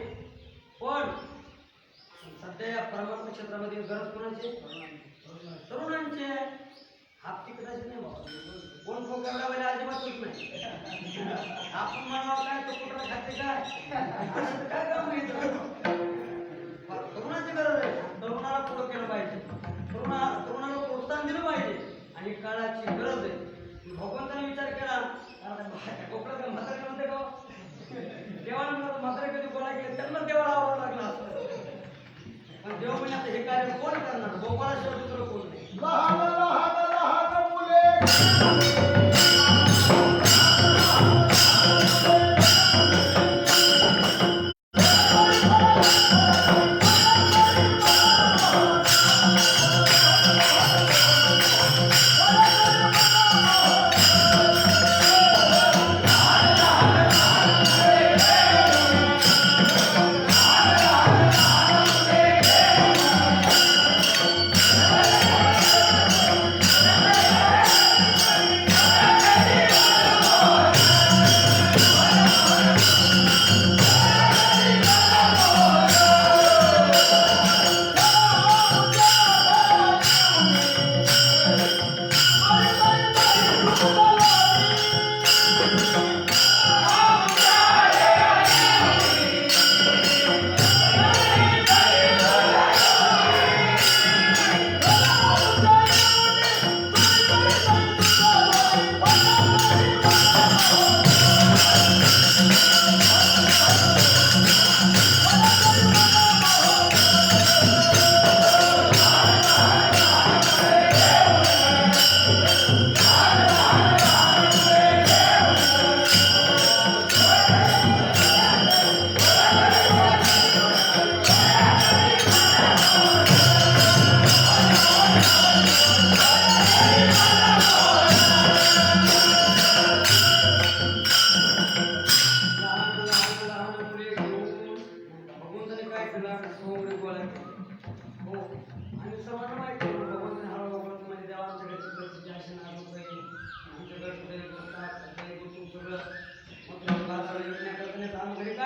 पण सध्या या परमार्थ क्षेत्रामध्ये गरज कोणाची? तरुणांची आहे. हाफ तिकटाची नाही बाबा. कोण फोक एवढ्या वेळेला अजिबातच नाही. आपण म्हणावं काय तो कुठं खाते काय असं काय काम नाही. तरुणाची गरज आहे. तरुणाला पुढं केलं पाहिजे, तरुणाला प्रोत्साहन दिलं पाहिजे आणि काळाची गरज आहे. भगवंताने विचार केला कोकणात म्हातारे म्हणते का देवाला म्हातारे कधी गोळा केले त्यांना देवाला आवडावं लागलं असतं. पण देव म्हणजे आता हे कार्य कोण करणार? गोपाळाशिवाय दुसरं कोण नाही. लहान लहान लहान मुले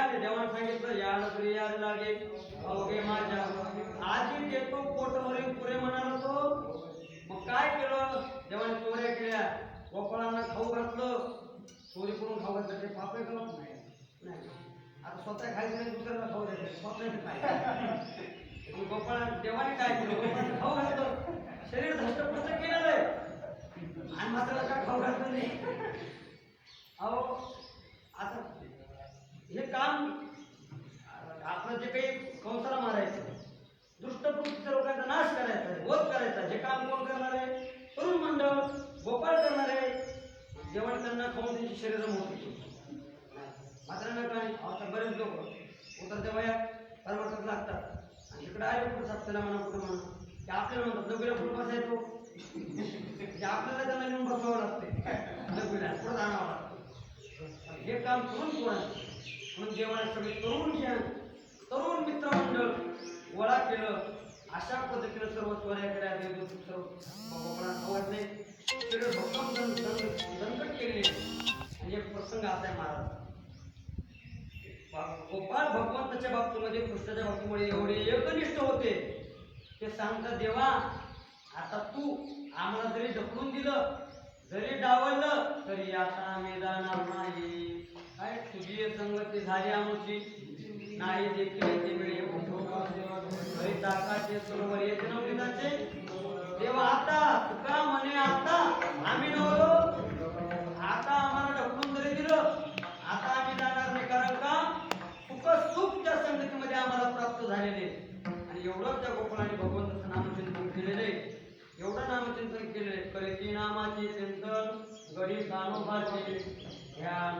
आले देवाने सांगितलं या नगरी याद लागे अवघे माझ्या आजी देतो पोटभरी पुरे म्हणाला तो. मग काय केलं देवाने चोऱ्या केल्या गोपाळांना खाऊ घातलं. चोरी करून खाऊ घातलं ते पाप आहे का नाही. आता स्वतः खायचं नाही दुसऱ्याला खाऊ द्यायचं स्वतः खायचं. गोपाळ देवाने काय केलं गोपाळांना खाऊ घातलं शरीर धष्टपुष्ट केलेलं आहे आणि मात्र का खाऊ घातलं नाही. अहो आता हे काम आपलं जे काही कंसाला मारायचं दुष्टप्रवृत्तीच्या लोकांचा नाश करायचा आहे वध करायचा हे काम कोण करणार आहे. तरुण मंडळ गोपाळ करणार आहे. जेवण त्यांना खाऊन त्यांची शरीर मोठी केली मात्र नका. आता बरेच लोक उतरत्या वयात परमार्थात लागतात आणि इकडे आले कुठं सापतेला म्हणा कुठं म्हणा ते आपल्याला म्हणतात नगरीला कुठं बसायचो आपल्याला त्यांना नेऊन बसवावं लागते नगरीला पुढं आणावं लागतं. हे काम करून कोणाचं म्हणून देवाने सगळे तरुण मित्रमंडळ गोळा केलं. अशा पद्धतीने सर्व चोऱ्या केल्या सर्व आवडले भक्कम दंकट केले. आणि एक प्रसंग असा आहे महाराज गोपाळ भगवंताच्या बाबतीमध्ये कृष्णाच्या बाबतीमध्ये एवढे एकनिष्ठ होते ते सांगतात देवा आता तू आम्हाला जरी ढकलून दिलं जरी डावललं तरी आता आम्ही जाणार नाही. काय तुझी संगती झाली आमची नाही देखील ते मिळे ताकाचे सरोवर येते नवनीताचे देवा आता तुका म्हणे आता आम्ही नवलो आता आम्हाला ढकलून जरी दिलं आता आम्ही जाणार नाही कारण का सुख त्या संगतीमध्ये आम्हाला प्राप्त झालेले. आणि एवढं त्या गोपाळाने भगवंताचं नामचिंतन केलेले एवढं नामचिंतन केले करीती नामाचे चिंतन गडी कानोबार केले ध्यान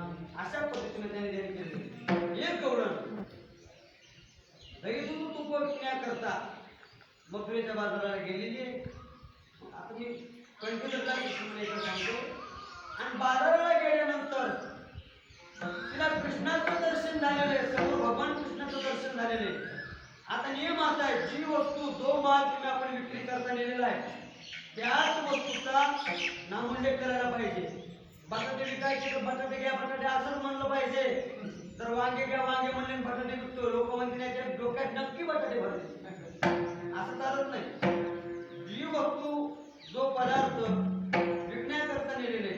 अशा पद्धतीने त्यांनी ध्यान केले. एक गवळण दही दूध तूप करता मथुरेच्या बाजाराला गेलेली आहे. आता मी कंटिन्यूला सांगतो. आणि बाजाराला गेल्यानंतर तिला कृष्णाचं दर्शन झालेलं आहे समोर भगवान कृष्णाचं दर्शन झालेलं आहे. आता नियम असा आहे जी वस्तू जो माल तुम्ही आपण विक्री करता नेलेला आहे त्याच वस्तूचा नामोल्लेख करायला पाहिजे. बटाटे विकायचे तर बटाटे घ्या बटाटे असंच म्हणलं पाहिजे. तर वांगे घ्या वांगे म्हणले बटाटे विकतो लोक म्हणते डोक्यात नक्की बटाटे भरले असं चालत नाही. जी वस्तू जो पदार्थ विकण्याकरता नेलेले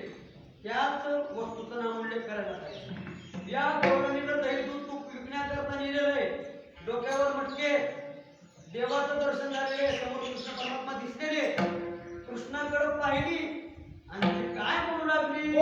त्याच वस्तूचं नामोल्लेख करायला पाहिजे. या गौरवणीनं दही दूध तूप विकण्याकरता नेलेलं आहे डोक्यावर मटके देवाचं दर्शन झालेले समोर कृष्ण परमात्मा दिसलेले कृष्णाकडे पाहिली आणि ते काय म्हणू लागली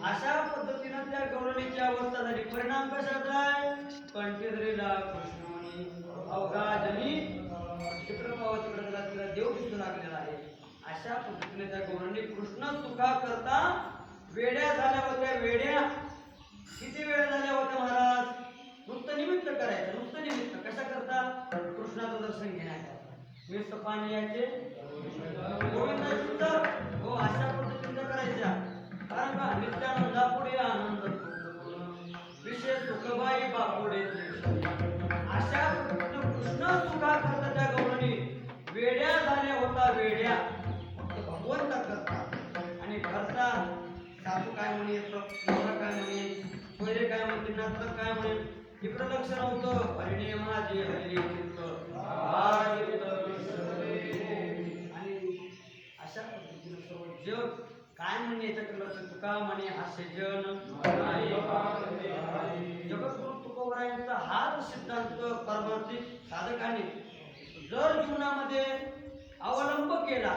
अशा पद्धतीनं त्या गौरवणीची अवस्था झाली. परिणाम कशाचा आहे कंठीधरीला कृष्णमणी अवघा जनी तिकडं पावा तिकडं तिला देव दिसू लागलेला आहे. अशा पद्धतीने त्या गौरवणी कृष्ण सुखा करता वेड्या झाल्या होत्या. वेड्या किती वेळा झाल्या होत्या महाराज. नुसतं निमित्त करायचं नुसतं निमित्त कशा करता कृष्णाचं दर्शन घेण्याकरता नुसतं पाणी यायचे गोविंदा हो अशा पद्धतीने करायच्या. कारण का नित्यानंदा पुढे आनंद विशेष सुखबाई बापुडे अशा कृष्ण सुखा करता त्या गवळणी वेड्या झाल्या होता वेड्या फक्त भगवंत करता आणि घरचा सासू काय म्हणे नवरा काय म्हणे सोयरे काय म्हणते नातलग काय म्हणे इकडं लक्ष नव्हतं हरिणे माझे हरिणे चित्त आणि अशा पद्धतीनं सर्व जग काय म्हणे याच्याकडे लक्ष तुका म्हणे हास्य जन जगद्गुरु तुकोबरायांचा हाच सिद्धांत परमार्थिक साधकाने जर जीवनामध्ये अवलंब केला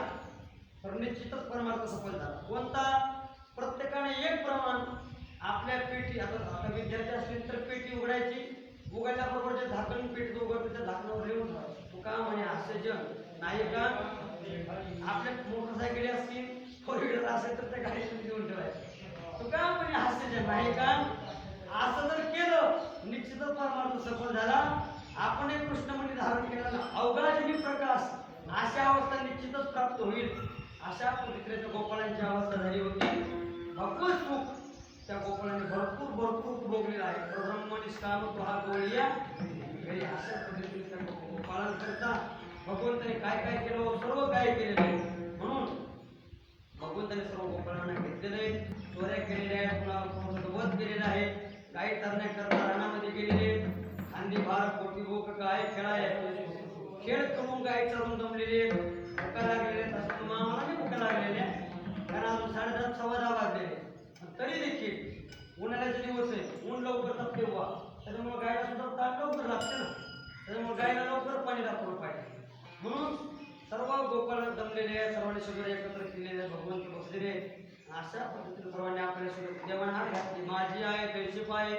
तर निश्चितच परमार्थ सफल झाला कोणता प्रत्येकाने एक प्रमाण आपल्या पेटी आता विद्यार्थी असतील तर पेटी उघडायची उघडल्याबरोबर जे झाकण पेटी उघडते त्या झाकणावर लिहून ठेवायचं तुका म्हणे हास्य जन नाही का आपल्या मोटरसायकली असतील फोर व्हीलर असेल तर त्या गाडीतून लिहून ठेवायचं तुका म्हणे हास्य जन नाही का असं जर केलं निश्चितच परमार्थ सफल झाला आपण एक कृष्णमणी धारण केला ना अवघाजनी प्रकाश अशा अवस्था निश्चितच प्राप्त होईल अशा पवित्र गोपाळांची अवस्था झाली होती भगवत सुख त्या गोपाळाने भरपूर उपभोगलेला आहे ब्रह्मनिष्काम तो हा गोळिया घरी अशा पद्धतीने त्या गोपाळांकरता भगवंताने काय काय केलं सर्व काय केलेलं आहे म्हणून भगवंताने सर्व गोपाळांना घेतलेलं आहे चोऱ्या केलेल्या आहेत पुन्हा वध केलेला आहे गाई तरण्याकरता रानामध्ये गेलेले खांदी भार पोटी भूक काय खेळाय खेळ करून गाई चरून जमलेले भुका लागलेले तसं तुम्हाला आम्हाला नाही भुका लागलेल्या कारण अजून 10:30 10:15 वाजलेले तरी देखील उन्हाळ्याचे दिवस आहे ऊन लवकर तापते तेव्हा त्याच्यामुळे गायला सुद्धा ताप लवकर लागते ना त्याच्यामुळे गायला लवकर पाणी दाखवलं पाहिजे म्हणून सर्व गोपाळ जमलेले सर्वांनी सगळे एकत्र केलेले भगवंत बसलेले अशा पद्धतीने सर्वांनी आपल्या देवांना घातली माझी आहे कैशी पाय